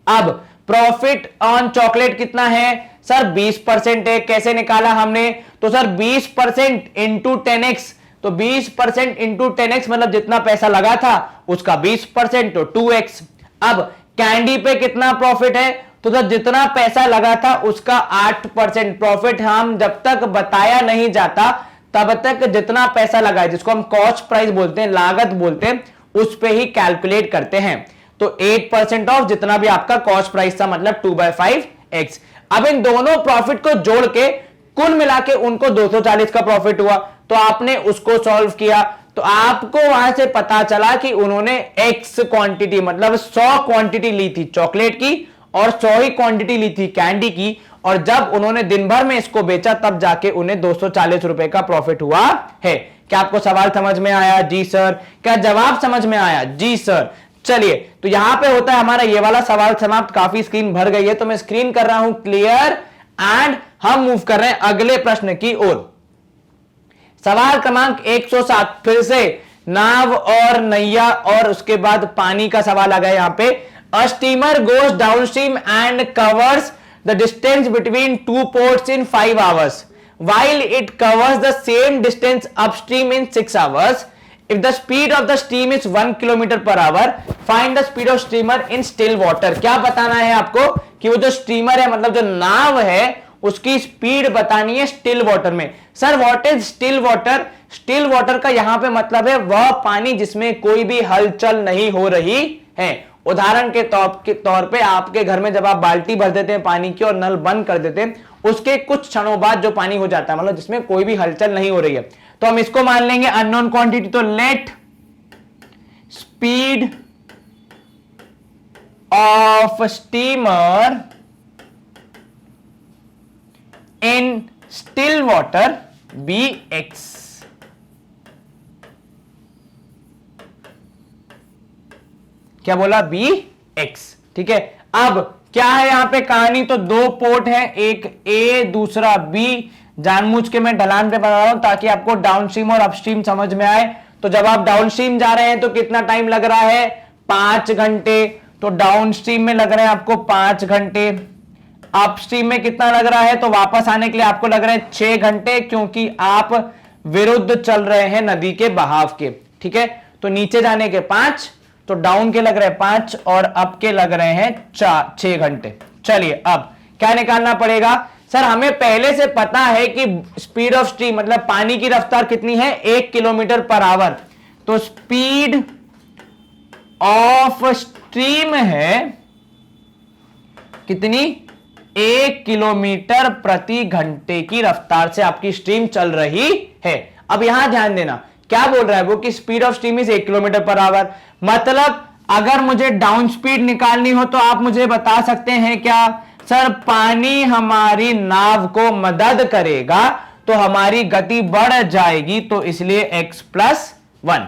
Speaker 1: अब प्रॉफिट ऑन चॉकलेट कितना है? सर 20% है। कैसे निकाला हमने? तो सर 20% इंटू 10x। तो 20% इंटू 10x मतलब जितना पैसा लगा था उसका 20% तो 2x। अब कैंडी पे कितना प्रॉफिट है? तो सर जितना पैसा लगा था उसका 8% प्रॉफिट। हम जब तक बताया नहीं जाता तब तक जितना पैसा लगा है, जिसको हम कॉस्ट प्राइस बोलते हैं, लागत बोलते हैं, उस पे ही कैलकुलेट करते हैं। तो 8% ऑफ जितना भी आपका कॉस्ट प्राइस था मतलब 2/5x। अब इन दोनों प्रॉफिट को जोड़ के कुल मिला के उनको 240 का प्रॉफिट हुआ। तो आपने उसको सॉल्व किया तो आपको वहां से पता चला कि उन्होंने x क्वांटिटी मतलब 100 क्वांटिटी ली थी चॉकलेट की और 100 ही क्वांटिटी ली थी कैंडी की, और जब उन्होंने दिन भर में इसको बेचा तब जाके उन्हें 240 रुपए का प्रॉफिट हुआ है। क्या आपको सवाल समझ में आया? जी सर। क्या जवाब समझ में आया? जी सर। चलिए, तो यहां पे होता है हमारा ये वाला सवाल समाप्त। काफी स्क्रीन भर गई है तो मैं स्क्रीन कर रहा हूं क्लियर एंड हम मूव कर रहे हैं अगले प्रश्न की ओर। सवाल क्रमांक 107 फिर से नाव और नैया और उसके बाद पानी का सवाल आ गया यहां पे। A steamer goes downstream and covers the distance between 2 ports in 5 hours while it covers the same distance upstream in 6 hours. If the speed of the steam is 1 kilometer per hour, find the speed of steamer in still water. क्या बताना है आपको कि वो जो steamer है मतलब जो नाव है उसकी स्पीड बतानी है स्टिल वाटर में। Sir what is still water? Still water का यहां पे मतलब है वह पानी जिसमें कोई भी हलचल नहीं हो रही है। उदाहरण के तौर पे आपके घर में जब आप बाल्टी भर देते हैं पानी की और नल बंद कर देते हैं, उसके कुछ क्षणों बाद जो पानी हो जाता है मतलब जिसमें कोई भी हलचल नहीं हो रही है, तो हम इसको मान लेंगे अननोन क्वांटिटी। तो let speed of steamer in still water be x. क्या बोला? बी एक्स, ठीक है। अब क्या है यहां पे कहानी? तो 2 पोर्ट है, एक ए दूसरा बी। जानबूझ के मैं ढलान पे बना रहा हूं ताकि आपको डाउनस्ट्रीम और अपस्ट्रीम समझ में आए। तो जब आप डाउनस्ट्रीम जा रहे हैं तो कितना टाइम लग रहा है? 5 घंटे। तो डाउनस्ट्रीम में लग रहे हैं आपको 5 घंटे। अपस्ट्रीम में कितना लग रहा है? तो वापस आने के लिए आपको लग रहे हैं 6 घंटे, क्योंकि आप विरुद्ध चल रहे हैं नदी के बहाव के, ठीक है। तो नीचे जाने के 5, तो डाउन के लग रहे हैं 5 और अप के लग रहे हैं 6 घंटे। चलिए अब क्या निकालना पड़ेगा? सर हमें पहले से पता है कि स्पीड ऑफ स्ट्रीम मतलब पानी की रफ्तार कितनी है? 1 किलोमीटर पर आवर। तो स्पीड ऑफ स्ट्रीम है कितनी? 1 किलोमीटर प्रति घंटे की रफ्तार से आपकी स्ट्रीम चल रही है। अब यहां ध्यान देना, क्या बोल रहा है वो कि speed of stream is 1 kilometre per our. मतलब अगर मुझे डाउन स्पीड निकालनी हो तो आप मुझे बता सकते हैं क्या? सर पानी हमारी नाव को मदद करेगा तो हमारी गति बढ़ जाएगी, तो इसलिए x+1।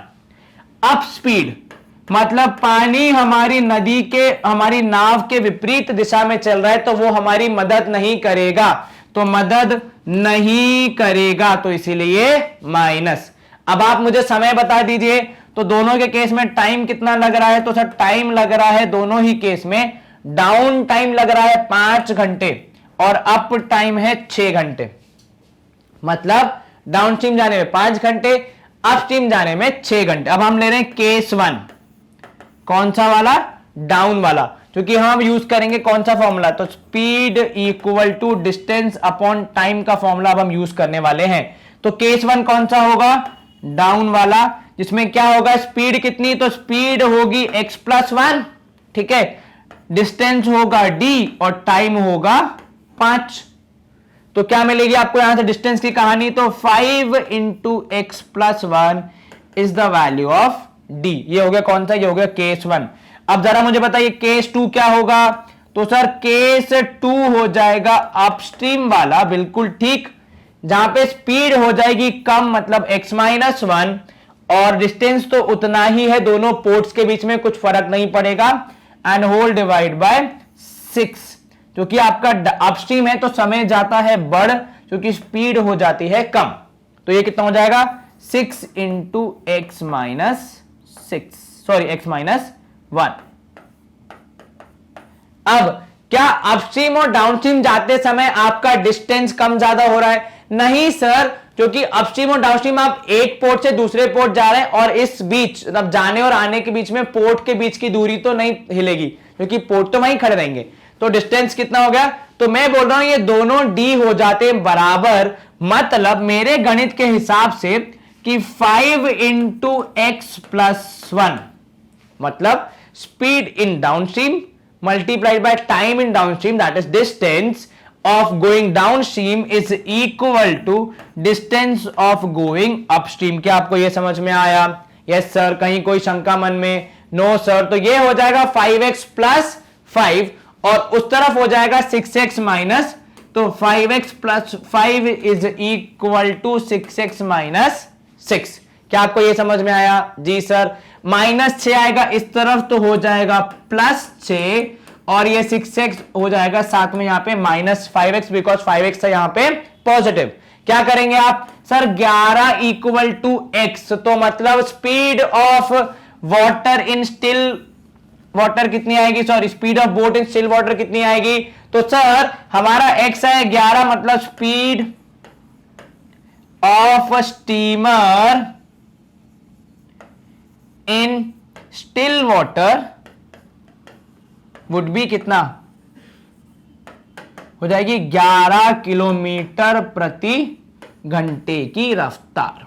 Speaker 1: अप स्पीड मतलब पानी हमारी हमारी नाव के विपरीत दिशा में चल रहा है तो वो हमारी मदद नहीं करेगा, तो मदद नहीं करेगा, तो इसीलिए माइनस। अब आप मुझे समय बता दीजिए, तो दोनों के केस में टाइम कितना लग रहा है? तो सर टाइम लग रहा है दोनों ही केस में, डाउन टाइम लग रहा है 5 घंटे और अप टाइम है 6 घंटे। मतलब डाउन स्ट्रीम जाने में 5 घंटे, अप स्ट्रीम जाने में 6 घंटे। अब हम ले रहे हैं केस 1, कौन सा वाला? डाउन वाला, क्योंकि हम यूज करेंगे कौन सा फॉर्मूला? तो speed equal to distance upon time का फॉर्मूला अब हम यूज करने वाले हैं। तो केस 1 कौन सा होगा? डाउन वाला, जिसमें क्या होगा? स्पीड कितनी? तो स्पीड होगी x+1, ठीक है, डिस्टेंस होगा d और टाइम होगा 5। तो क्या मिलेगी आपको यहां से डिस्टेंस की कहानी? तो 5 × x+1 is the value of d। ये हो गया कौन सा? ये हो गया केस 1। अब जरा मुझे बताइए केस 2 क्या होगा? तो सर केस 2 हो जाएगा अपस्ट्रीम वाला, बिल्कुल ठीक, जहां पे स्पीड हो जाएगी कम, मतलब x-1 और डिस्टेंस तो उतना ही है, दोनों पोर्ट्स के बीच में कुछ फर्क नहीं पड़ेगा, एंड होल डिवाइड बाय 6, क्योंकि आपका अपस्ट्रीम है तो समय जाता है बढ़, क्योंकि स्पीड हो जाती है कम। तो ये कितना हो जाएगा? 6 × x-1। अब क्या अपस्ट्रीम और डाउनस्ट्रीम जाते समय आपका डिस्टेंस कम ज्यादा हो रहा है? नहीं सर, क्योंकि अपस्ट्रीम और डाउनस्ट्रीम आप एक पोर्ट से दूसरे पोर्ट जा रहे हैं और इस बीच, मतलब जाने और आने के बीच में पोर्ट के बीच की दूरी तो नहीं हिलेगी, क्योंकि पोर्ट तो वहीं खड़े रहेंगे। तो डिस्टेंस कितना हो गया? तो मैं बोल रहा हूं ये दोनों d हो जाते हैं बराबर, मतलब मेरे गणित के हिसाब से कि 5 × x+1, मतलब speed in downstream multiplied by time in downstream, that is distance of going downstream is equal to distance of going upstream। क्या आपको यह समझ में आया? Yes sir. कहीं कोई शंका मन में? No sir. तो ये हो जाएगा 5x+5 और उस तरफ हो जाएगा 6x माइनस, तो 5x+5 is equal to 6x - 6। क्या आपको यह समझ में आया? जी सर। -6 आएगा इस तरफ तो हो जाएगा +6 और ये 6x हो जाएगा साथ में यहां पे -5x, बिकॉज 5x है यहां पे पॉजिटिव। क्या करेंगे आप? सर 11 = x, तो मतलब speed of water in still water कितनी आएगी? Sorry, speed of boat in still water कितनी आएगी? तो सर हमारा x है 11, मतलब speed of steamer in still water would be कितना? हो जाएगी 11 किलोमीटर प्रति घंटे की रफ्तार।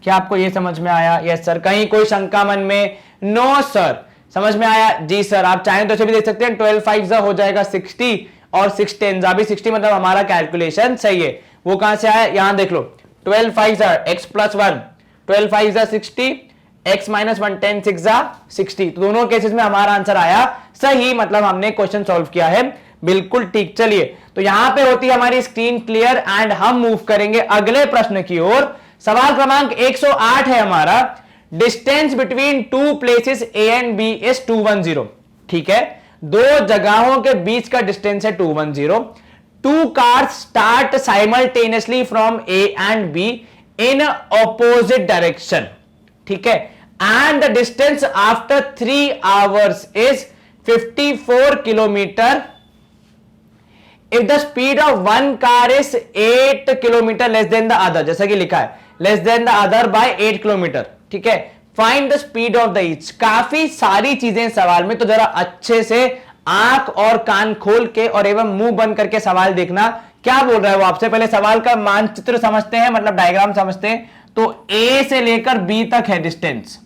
Speaker 1: क्या आपको यह समझ में आया? Yes sir. कहीं कोई शंका मन में? No sir. समझ में आया? जी सर। आप चाहें तो ऐसे भी देख सकते हैं, 12 5 हो जाएगा 60 और 6 10 भी 60, मतलब हमारा कैलकुलेशन सही है। वो कहां से आया? यहां देख लो, 12 5 x+1, 12 5 60, x - 1 10 6 60। तो दोनों केसेस में हमारा आंसर आया सही, मतलब हमने क्वेश्चन सॉल्व किया है बिल्कुल ठीक। चलिए, तो यहां पे होती है हमारी स्क्रीन क्लियर एंड हम मूव करेंगे अगले प्रश्न की ओर। सवाल क्रमांक 108 है हमारा, distance between two places A and B is 210। ठीक है, दो जगहों के बीच का डिस्टेंस है 210। Two cars start simultaneously from A and B in opposite direction. ठीक है, and the distance after 3 hours is 54 kilometre if the speed of one car is 8 kilometre less than the other. जैसा कि लिखा है, less than the other by 8 kilometre. ठीक है, find the speed of the each. काफी सारी चीजें सवाल में, तो जरा अच्छे से आंख और कान खोल के और एवं मुंह बंद करके सवाल देखना। क्या बोल रहा है वो आपसे? पहले सवाल का मानचित्र समझते हैं, मतलब डायग्राम समझते हैं। तो ए से लेकर बी तक है डिस्टेंस,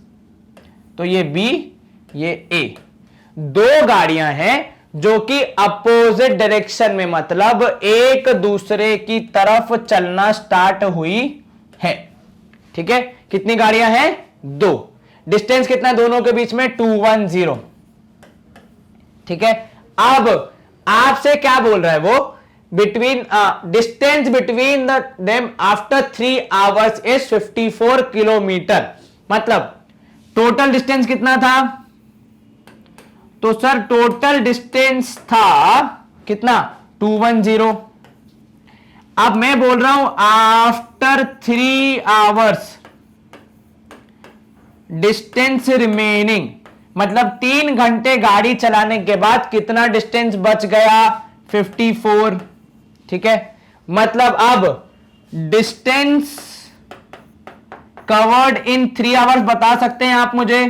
Speaker 1: तो ये बी, ये ए। दो गाड़ियां हैं जो कि अपोजिट डायरेक्शन में, मतलब एक दूसरे की तरफ चलना स्टार्ट हुई है। ठीक है, कितनी गाड़ियां हैं? दो। डिस्टेंस कितना है दोनों के बीच में? 210। ठीक है, अब आपसे क्या बोल रहा है वो, between distance between them after 3 hours is 54 kilometre. मतलब टोटल डिस्टेंस कितना था, तो सर टोटल डिस्टेंस था कितना 210। अब मैं बोल रहा हूं आफ्टर 3 आवर्स डिस्टेंस रिमेनिंग, मतलब 3 घंटे गाड़ी चलाने के बाद कितना डिस्टेंस बच गया 54। ठीक है, मतलब अब डिस्टेंस कवर्ड इन 3 आवर्स बता सकते हैं आप मुझे?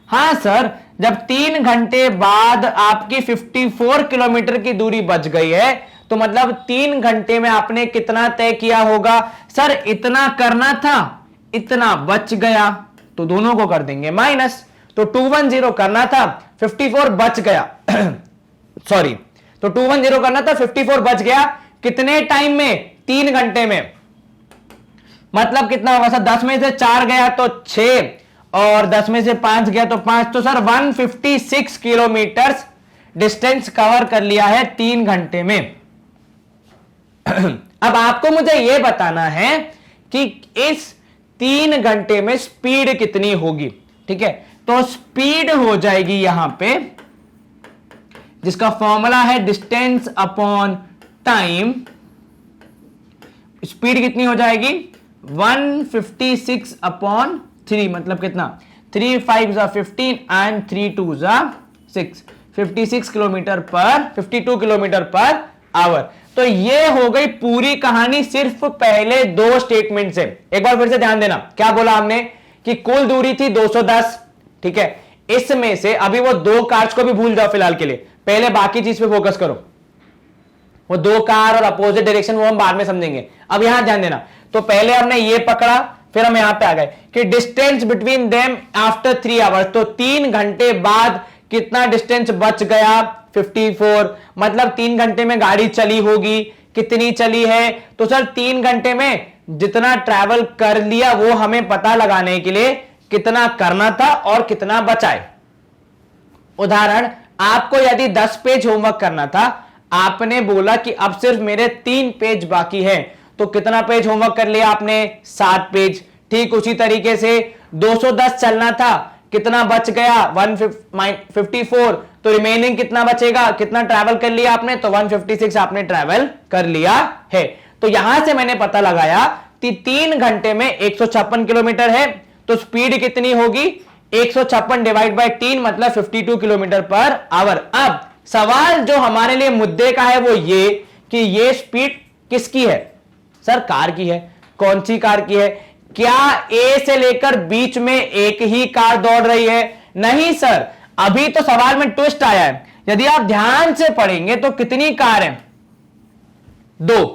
Speaker 1: हां सर, जब 3 घंटे बाद आपकी 54 किलोमीटर की दूरी बच गई है तो मतलब 3 घंटे में आपने कितना तय किया होगा? सर इतना करना था, इतना बच गया, तो दोनों को कर देंगे माइनस। तो 210 करना था, 54 बच गया सॉरी, तो 210 करना था, 54 बच गया कितने टाइम में? 3 घंटे में। मतलब कितना होगा सर, 10 में से 4 गया तो 6 और 10 में से 5 गया तो 5, तो सर 156 किलोमीटर डिस्टेंस कवर कर लिया है 3 घंटे में। अब आपको मुझे यह बताना है कि इस 3 घंटे में स्पीड कितनी होगी। ठीक है, तो स्पीड हो जाएगी यहां पे, जिसका फॉर्मूला है डिस्टेंस अपॉन टाइम। स्पीड कितनी हो जाएगी 156 अपॉन 3, मतलब कितना 3 5 15 एंड 3 2 6, 56 किलोमीटर पर 52 किलोमीटर पर आवर। तो ये हो गई पूरी कहानी सिर्फ पहले 2 स्टेटमेंट से। एक बार फिर से ध्यान देना, क्या बोला हमने कि कुल दूरी थी 210। ठीक है, इसमें से अभी वो 2 कार्स को भी भूल जाओ फिलहाल के लिए, पहले बाकी चीज पे फोकस करो। वो 2 कार और अपोजिट डायरेक्शन वो हम बाद में समझेंगे, अब यहां ध्यान देना। तो पहले हमने ये पकड़ा, फिर हम यहां पे आ गए कि distance between them after 3 hours, तो 3 घंटे बाद कितना डिस्टेंस बच गया 54। मतलब 3 घंटे में गाड़ी चली होगी, कितनी चली है? तो सर 3 घंटे में जितना ट्रैवल कर लिया वो हमें पता लगाने के लिए कितना करना था और कितना बचा है। उदाहरण, आपको यदि 10 पेज होमवर्क करना था, आपने बोला कि अब सिर्फ मेरे 3 पेज बाकी है, तो कितना पेज होमवर्क कर लिया आपने? 7 पेज। ठीक उसी तरीके से 210 चलना था, कितना बच गया 154, तो रिमेनिंग कितना बचेगा? कितना ट्रैवल कर लिया आपने? तो 156 आपने ट्रैवल कर लिया है। तो यहां से मैंने पता लगाया कि 3 घंटे में 156 किलोमीटर है, तो स्पीड कितनी होगी 156 डिवाइड बाय 3, मतलब 52 किलोमीटर पर आवर। अब सवाल जो हमारे लिए मुद्दे का है वो ये कि ये स्पीड किसकी है? सर कार की है। कौन सी कार की है? क्या ए से लेकर बीच में एक ही कार दौड़ रही है? नहीं सर, अभी तो सवाल में ट्विस्ट आया है। यदि आप ध्यान से पढ़ेंगे तो कितनी कार है? 2।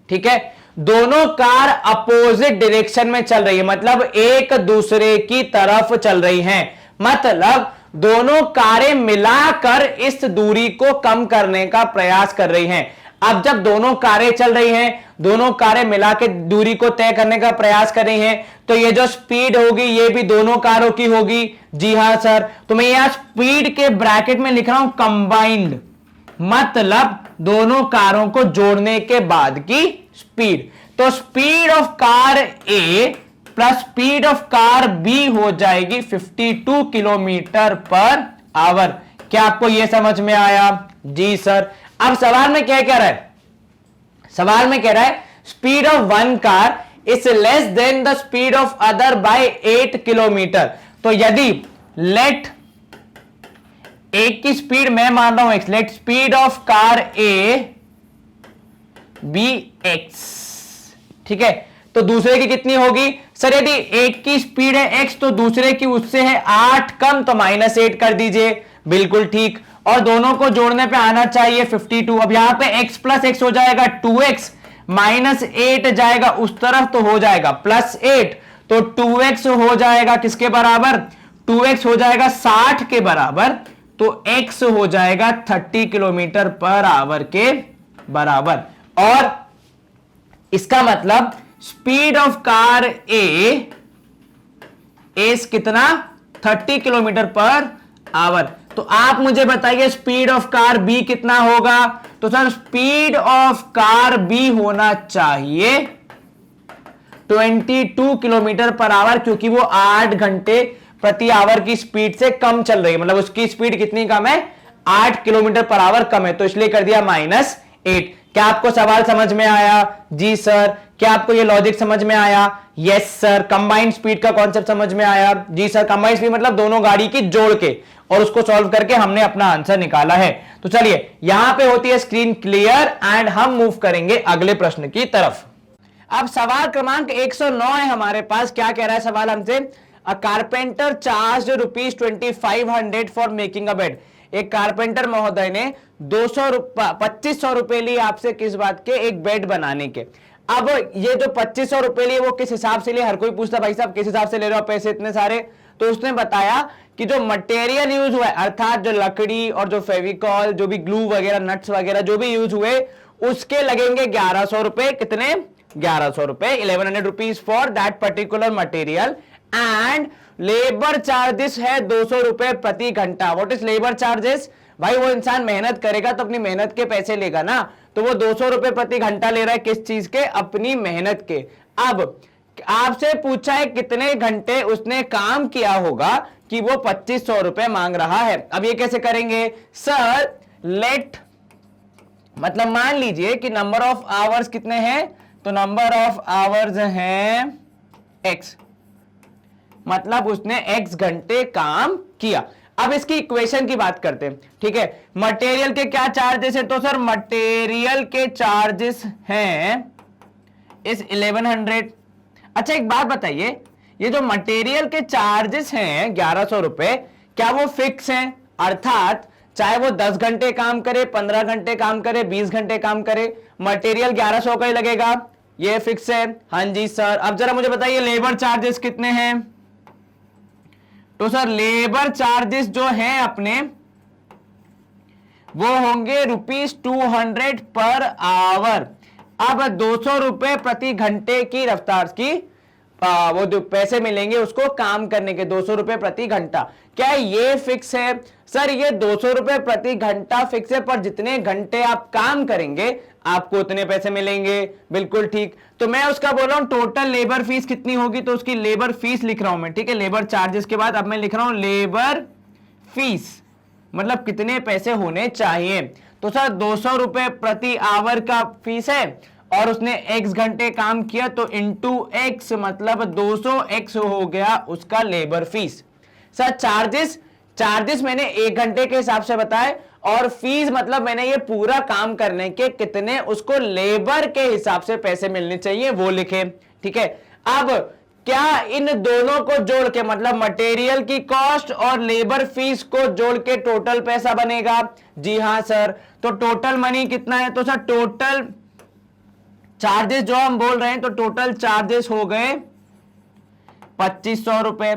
Speaker 1: ठीक है, दोनों कार अपोजिट डायरेक्शन में चल रही है, मतलब एक दूसरे की तरफ चल रही हैं। मतलब दोनों कारें मिलाकर इस दूरी को कम करने का प्रयास कर रही हैं। अब जब दोनों कारें चल रही हैं, दोनों कारें मिला के दूरी को तय करने का प्रयास कर रही हैं, तो ये जो स्पीड होगी ये भी दोनों कारों की होगी। जी हां सर, तो मैं यहां स्पीड के ब्रैकेट में लिख रहा हूं कंबाइंड, मतलब दोनों कारों को जोड़ने के बाद की स्पीड। तो speed of car A plus speed of car B हो जाएगी 52 किलोमीटर पर आवर। क्या आपको यह समझ में आया? जी सर। अब सवाल में क्या कह रहा है? सवाल में कह रहा है speed of one car is less than the speed of other by 8 kilometre. तो यदि लेट एक की स्पीड मैं मान रहा हूं x, let speed of car A be x, ठीक है, तो दूसरे की कितनी होगी? सर यदि एक की स्पीड है एक्स तो दूसरे की उससे है 8 कम, तो -8 कर दीजिए। बिल्कुल ठीक। और दोनों को जोड़ने पे आना चाहिए 52। अब यहां पे x प्लस एक्स हो जाएगा 2x, -8 जाएगा उस तरफ तो हो जाएगा +8, तो 2x हो जाएगा किसके बराबर? 2x हो जाएगा 60 के बराबर, तो x हो जाएगा 30 किलोमीटर पर आवर के बराबर। और इसका मतलब speed of car A is कितना? 30 किलोमीटर पर आवर। तो आप मुझे बताइए स्पीड ऑफ कार बी कितना होगा। तो sir speed of car B होना चाहिए 22 किलोमीटर पर आवर, क्योंकि वो 8 घंटे प्रति आवर की स्पीड से कम चल रही है, मतलब उसकी स्पीड कितनी कम है, 8 किलोमीटर पर आवर कम है, तो इसलिए कर दिया -8। क्या आपको सवाल समझ में आया? जी सर। क्या आपको ये लॉजिक समझ में आया? Yes sir. कंबाइंड स्पीड का कॉन्सेप्ट समझ में आया? जी सर। कंबाइंड स्पीड मतलब दोनों गाड़ी की जोड़ के, और उसको सॉल्व करके हमने अपना आंसर निकाला है। तो चलिए यहां पे होती है स्क्रीन क्लियर एंड हम मूव करेंगे अगले प्रश्न की तरफ। अब सवाल क्रमांक 109 है हमारे पास। क्या कह रहा है सवाल हमसे? अ carpenter charge ₹2500 for making a bed. एक कारपेंटर महोदय ने 2500 रुपए लिए आपसे किस बात के? एक बेड बनाने के। अब ये जो 2500 रुपए लिए वो किस हिसाब से लिए? हर कोई पूछता भाई साहब किस हिसाब से ले रहे हो पैसे इतने सारे? तो उसने बताया कि जो मटेरियल यूज हुआ है, अर्थात जो लकड़ी और जो फेविकॉल, जो भी ग्लू वगैरह, नट्स वगैरह जो भी यूज हुए, उसके लगेंगे 1100 रुपए। कितने? 1100 रुपए। 1100 rupees for that particular material and labour charges है 200 रुपए प्रति घंटा। What is labour charges? भाई वो इंसान मेहनत करेगा तो अपनी मेहनत के पैसे लेगा ना, तो वो 200 रुपए प्रति घंटा ले रहा है किस चीज के? अपनी मेहनत के। अब आपसे पूछा है कितने घंटे उसने काम किया होगा कि वो 2500 रुपए मांग रहा है। अब ये कैसे करेंगे? सर लेट, मतलब मान लीजिए कि नंबर ऑफ आवर्स कितने हैं, तो नंबर ऑफ आवर्स हैं x, मतलब उसने x घंटे काम किया। अब इसकी इक्वेशन की बात करते हैं, ठीक है। मटेरियल के क्या चार्जेस है? तो सर मटेरियल के चार्जेस हैं इस 1100। अच्छा एक बात बताइए, ये जो मटेरियल के चार्जेस हैं 1100 रुपए, क्या वो फिक्स हैं? अर्थात चाहे वो 10 घंटे काम करे, 15 घंटे काम करे, 20 घंटे काम करे, मटेरियल 1100 का ही लगेगा, ये फिक्स है? हाँ जी सर। अब जरा मुझे बताइए लेबर चार्जेस कितने हैं? तो सर लेबर चार्जेस जो हैं अपने वो होंगे ₹200 पर आवर। अब 200 रुपए प्रति घंटे की रफ्तार की वो जो पैसे मिलेंगे उसको काम करने के, 200 रुपए प्रति घंटा। क्या ये फिक्स है? सर ये 200 रुपए प्रति घंटा फिक्स है, पर जितने घंटे आप काम करेंगे आपको उतने पैसे मिलेंगे। बिल्कुल ठीक। तो मैं उसका बोल रहा हूं टोटल लेबर फीस कितनी होगी, तो उसकी लेबर फीस लिख रहा हूं मैं, ठीक है। लेबर चार्जेस के बाद अब मैं लिख रहा हूं लेबर फीस, मतलब कितने पैसे होने चाहिए। तो सर 200 रुपए प्रति आवर का फीस है और उसने x घंटे काम किया, तो इंटू x मतलब 200x हो गया उसका लेबर फीस। सर चार्जेस मैंने 1 घंटे के हिसाब से बताए, और फीस मतलब मैंने ये पूरा काम करने के कितने उसको लेबर के हिसाब से पैसे मिलने चाहिए वो लिखे, ठीक है। अब क्या इन दोनों को जोड़ के, मतलब मटेरियल की कॉस्ट और लेबर फीस को जोड़ के टोटल पैसा बनेगा? जी हां सर। तो टोटल मनी कितना है? तो सर टोटल चार्जेस जो हम बोल रहे हैं, तो टोटल चार्जेस हो गए 2500 रुपए।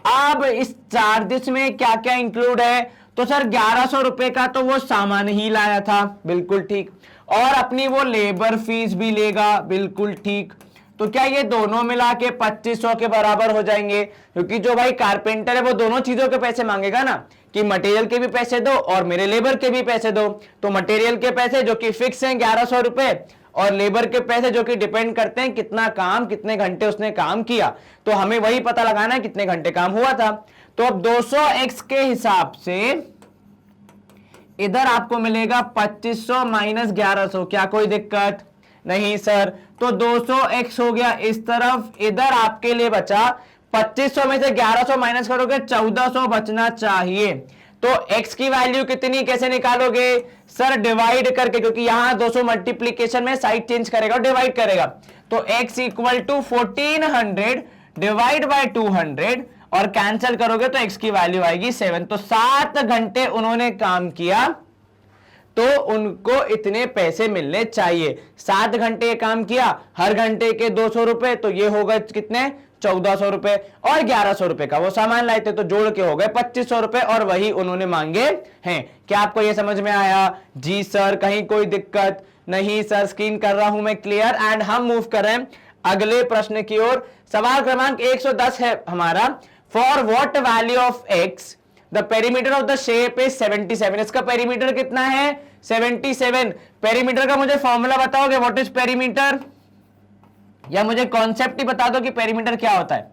Speaker 1: अब इस चार्जेस में क्या क्या इंक्लूड है? तो सर 1100 रुपए का तो वो सामान ही लाया था, बिल्कुल ठीक, और अपनी वो लेबर फीस भी लेगा, बिल्कुल ठीक। तो क्या ये दोनों मिला के 2500 के बराबर हो जाएंगे? क्योंकि जो भाई कारपेंटर है वो दोनों चीजों के पैसे मांगेगा ना, कि मटेरियल के भी पैसे दो और मेरे लेबर के भी पैसे दो। तो मटेरियल के पैसे जो कि फिक्स हैं 1100 रुपए, और लेबर के पैसे जो कि डिपेंड करते हैं कितना काम, कितने घंटे उसने काम किया, तो हमें वही पता लगाना है कितने घंटे काम हुआ था। तो अब 200x के हिसाब से इधर आपको मिलेगा 2500 माइनस 1100। क्या कोई दिक्कत? नहीं सर। तो 200x हो गया इस तरफ, इधर आपके लिए बचा 2500 में से 1100 माइनस करोगे 1400 बचना चाहिए। तो x की वैल्यू कितनी कैसे निकालोगे? सर डिवाइड करके, क्योंकि यहां 200 मल्टीप्लीकेशन में साइड चेंज करेगा और डिवाइड करेगा। तो x equal to 1400 divide by 200, और कैंसिल करोगे तो x की वैल्यू आएगी 7। तो 7 घंटे उन्होंने काम किया तो उनको इतने पैसे मिलने चाहिए। 7 घंटे काम किया, हर घंटे के 200 रुपए, तो ये होगा कितने? 1400 रुपए, और 1100 रुपए का वो सामान लाए थे, तो जोड़ के हो गए 2500 रुपए, और वही उन्होंने मांगे हैं। क्या आपको ये समझ में आया? जी सर। कहीं कोई दिक्कत? नहीं सर। स्क्रीन कर रहा हूं मैं क्लियर, एंड हम मूव कर रहे हैं अगले प्रश्न की ओर। सवाल क्रमांक 110 है हमारा। For what value of x the perimeter of the shape is 77। इसका पेरीमीटर कितना है? 77। पेरीमीटर का मुझे फॉर्मूला बताओगे? What is perimeter? या मुझे कॉन्सेप्ट ही बता दो कि पेरीमीटर क्या होता है।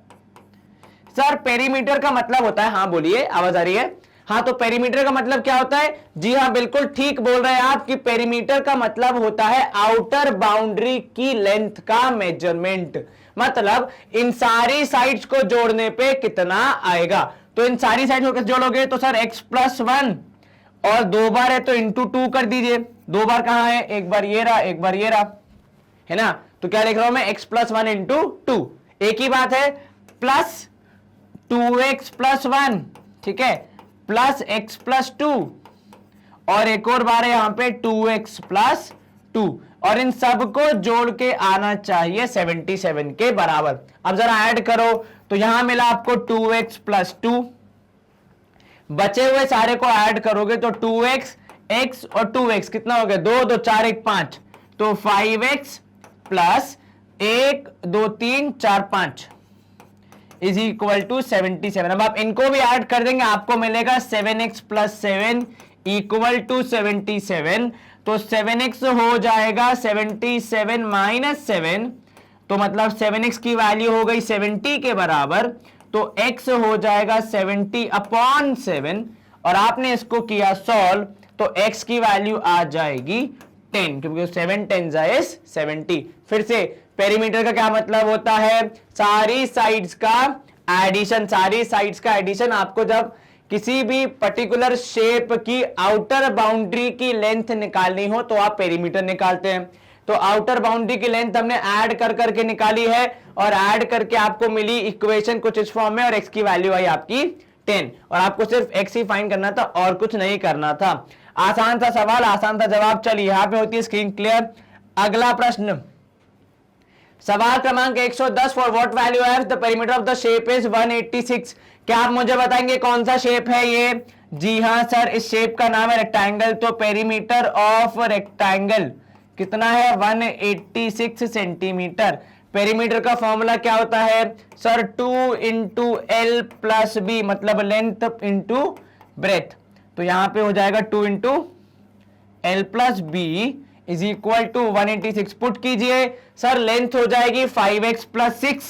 Speaker 1: सर पेरीमीटर का मतलब होता है, हाँ बोलिए, आवाज आ रही है? हाँ, तो पेरीमीटर का मतलब क्या होता है? जी हाँ, बिल्कुल ठीक बोल रहे हैं आप कि पेरीमीटर का मतलब होता है आउटर बाउंड्री की लेंथ का मेजरमेंट। मतलब इन सारी साइड्स को जोड़ने पे कितना आएगा। तो इन सारी साइड्स को कैसे जोड़ोगे? तो सर x+1 और 2 बार है तो इंटू 2 कर दीजिए। 2 बार कहां है? एक बार ये रहा, एक बार ये रहा, है ना। तो क्या लिख रहा हूं मैं? x+1 into 2। एक ही बात है, प्लस 2x+1, ठीक है, प्लस x+2 और एक और बार है यहां पे 2x+2 और इन सबको जोड़ के आना चाहिए 77 के बराबर। अब जरा ऐड करो तो यहां मिला आपको 2x+2, बचे हुए सारे को ऐड करोगे तो 2x, x और 2x कितना हो गया? 2 2 4 1 5, तो 5x plus 1 2 3 4 5 is equal to 77। अब आप इनको भी ऐड कर देंगे, आपको मिलेगा 7x प्लस 7 इक्वल टू 77। तो 7x हो जाएगा 77 माइनस 7, तो मतलब 7x की वैल्यू हो गई 70 के बराबर, तो x हो जाएगा 70 अपॉन 7 और आपने इसको किया सॉल्व तो x की वैल्यू आ जाएगी 10, क्योंकि 7 10 इज 70। फिर से पेरीमीटर का क्या मतलब होता है? सारी साइड्स का एडिशन। सारी साइड्स का एडिशन आपको जब किसी भी पर्टिकुलर शेप की आउटर बाउंड्री की लेंथ निकालनी हो तो आप पेरीमीटर निकालते हैं। तो आउटर बाउंड्री की लेंथ हमने ऐड कर करके निकाली है और ऐड करके आपको मिली इक्वेशन कुछ इस फॉर्म में और x की वैल्यू आई आपकी 10 और आपको सिर्फ x ही फाइंड करना था और कुछ नहीं करना था। आसान सा सवाल, आसान सा जवाब। चलिए यहां पे होती है स्क्रीन क्लियर। अगला प्रश्न, सवाल क्रमांक 110, for what value F the perimeter of the shape is 186। क्या आप मुझे बताएंगे कौन सा शेप है ये? जी हां सर, इस शेप का नाम है रेक्टेंगल। तो पेरीमीटर ऑफ रेक्टेंगल कितना है? 186 सेंटीमीटर। पेरीमीटर का फॉर्मूला क्या होता है? Sir 2 into L plus B, मतलब लेंथ इंटू ब्रेथ। तो यहां पे हो जाएगा 2 into L plus B is equal to 186। Put कीजिए सर, लेंथ हो जाएगी 5x प्लस 6,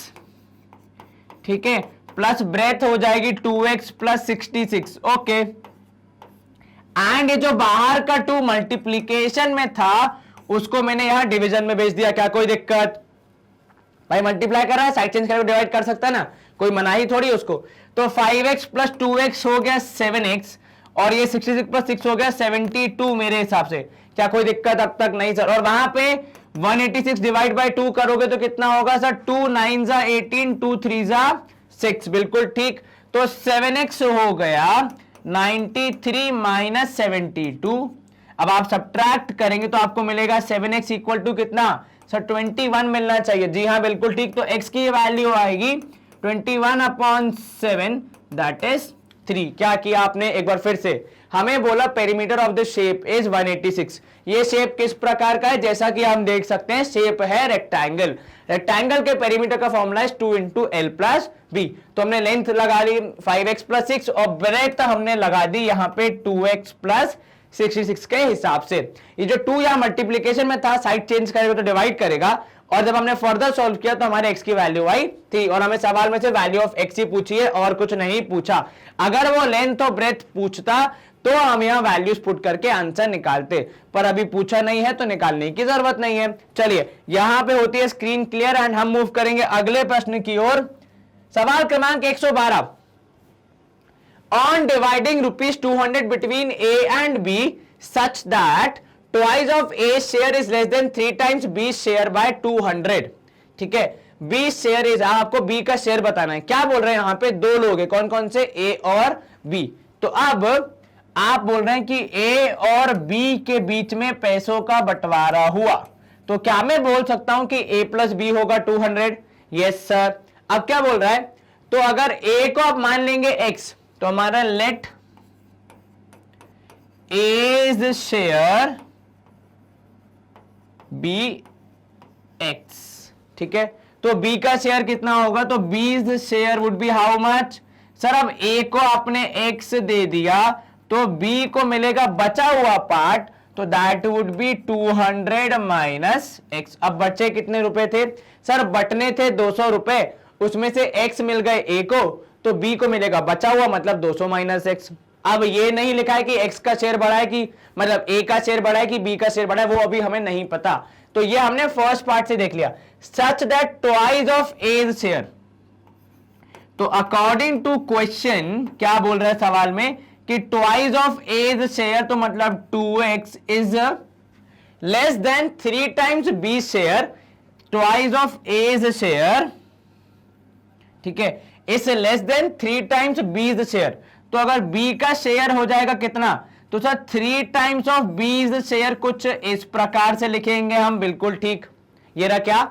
Speaker 1: ठीक है, प्लस ब्रेथ हो जाएगी 2x प्लस 66। ओके, एंड ये जो बाहर का 2 मल्टीप्लीकेशन में था उसको मैंने यहां डिवीजन में भेज दिया। क्या कोई दिक्कत? भाई मल्टीप्लाई कर रहा है, साइड चेंज करके डिवाइड कर सकता है ना, कोई मनाही थोड़ी उसको। तो 5x प्लस 2x हो गया 7x और ये 66 प्लस 6 हो गया 72 मेरे हिसाब से। क्या कोई दिक्कत अब तक? नहीं सर। और वहां पे 186 डिवाइड बाय 2 करोगे तो कितना होगा सर? 2 9 जा 18, 2 3 जा 6, बिल्कुल ठीक। तो 7x हो गया 93 माइनस 72। अब आप सब्ट्रैक्ट करेंगे तो आपको मिलेगा 7x इक्वल टू कितना सर? 21 मिलना चाहिए। जी हाँ बिल्कुल ठीक। तो x की वैल्यू आएगी 21 अपॉन 7 दैट इज 3। क्या किया आपने? एक बार फिर से हमें बोला perimeter of the shape is 186। ये शेप किस प्रकार का है? जैसा कि हम देख सकते हैं शेप है रेक्टेंगल। रेक्टेंगल के पेरीमीटर का फॉर्मूला है 2 इंटू एल प्लस बी। तो हमने लेंथ लगा ली 5x प्लस 6 और ब्रेथ हमने लगा दी यहां पे 2x प्लस 66 के हिसाब से। ये जो 2 यहां मल्टीप्लीकेशन में था, साइड चेंज करेगा तो डिवाइड करेगा और जब हमने फर्दर सॉल्व किया तो हमारे x की वैल्यू आई थी और हमें सवाल में से वैल्यू ऑफ x ही पूछी है और कुछ नहीं पूछा। अगर वो लेंथ और ब्रेथ पूछता तो हम यहां वैल्यूज पुट करके आंसर निकालते, पर अभी पूछा नहीं है तो निकालने की जरूरत नहीं है। चलिए यहां पे होती है स्क्रीन क्लियर एंड हम मूव करेंगे अगले प्रश्न की ओर। सवाल क्रमांक 112, on dividing ₹200 between A and B such that twice of A share is less than 3 times B share by 200। ठीक है, B शेयर इज, आपको B का शेयर बताना है। क्या बोल रहे हैं यहां पे? 2 लोग हैं, कौन कौन से? A और B। तो अब आप बोल रहे हैं कि A और B के बीच में पैसों का बंटवारा हुआ, तो क्या मैं बोल सकता हूं कि A प्लस बी होगा 200? Yes sir. अब क्या बोल रहा है? तो अगर A को आप मान लेंगे X, तो हमारा late A's share B X, ठीक है। तो B का शेयर कितना होगा? तो B's share would be how much sir अब a को आपने x दे दिया तो b को मिलेगा बचा हुआ पार्ट, तो that would be 200 minus x। अब बचे कितने रुपए थे सर, बटने थे 200 रुपए, उसमें से x मिल गए a को, तो b को मिलेगा बचा हुआ मतलब 200 माइनस x। अब ये नहीं लिखा है कि x का शेयर बढ़ा है कि मतलब a का शेयर बढ़ा है कि b का शेयर बढ़ा है, वो अभी हमें नहीं पता। तो ये हमने फर्स्ट पार्ट से देख लिया। Such that twice of a's square, तो अकॉर्डिंग टू क्वेश्चन क्या बोल रहा है सवाल में कि ट्वाइस ऑफ एज शेयर, तो मतलब 2x is less than 3 times b square. Twice of a's square, ठीक है, is less than 3 times b square. तो अगर b का शेयर हो जाएगा कितना, तो sir 3 times of b square कुछ इस प्रकार से लिखेंगे हम, बिल्कुल ठीक। ये रहा क्या,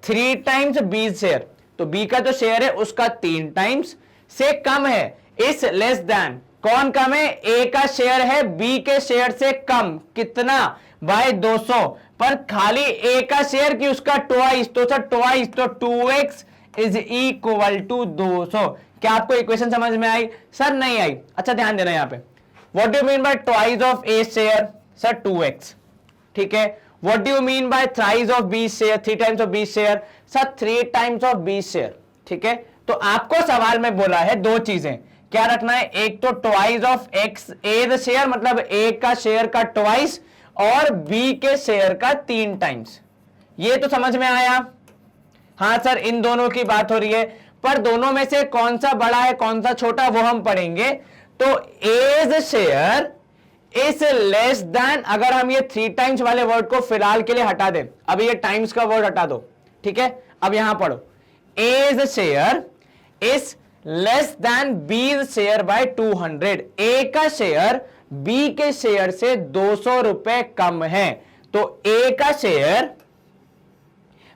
Speaker 1: 3 टाइम्स b शेयर, तो b का जो शेयर है उसका 3 टाइम्स से कम है, इस लेस देन, कौन कम है, a का शेयर है b के शेयर से कम, कितना, बाय 200, पर खाली a का शेयर की उसका ट्वाइस, तो सर ट्वाइस, तो 2x इज इक्वल टू 200। क्या आपको इक्वेशन समझ में आई सर, नहीं आई? अच्छा ध्यान देना यहां पे, what do you mean by twice of a share, sir 2x, ठीक है। What do you mean by thrice of b share, 3 times of b share, sir 3 times of b share, ठीक है। तो आपको सवाल में बोला है दो चीजें, क्या रखना है, एक तो twice of x a share, मतलब a का शेयर का ट्वाइस, और b के शेयर का 3 टाइम्स। ये तो समझ में आया? हाँ सर, इन दोनों की बात हो रही है, पर दोनों में से कौन सा बड़ा है कौन सा छोटा वो हम पढ़ेंगे। तो a's square is less than, अगर हम ये 3 टाइम्स वाले वर्ड को फिलहाल के लिए हटा दें, अभी ये टाइम्स का वर्ड हटा दो, ठीक है। अब यहां पढ़ो, a's square is less than B square by 200, A का शेयर बी के शेयर से 200 रुपए कम है, तो ए का शेयर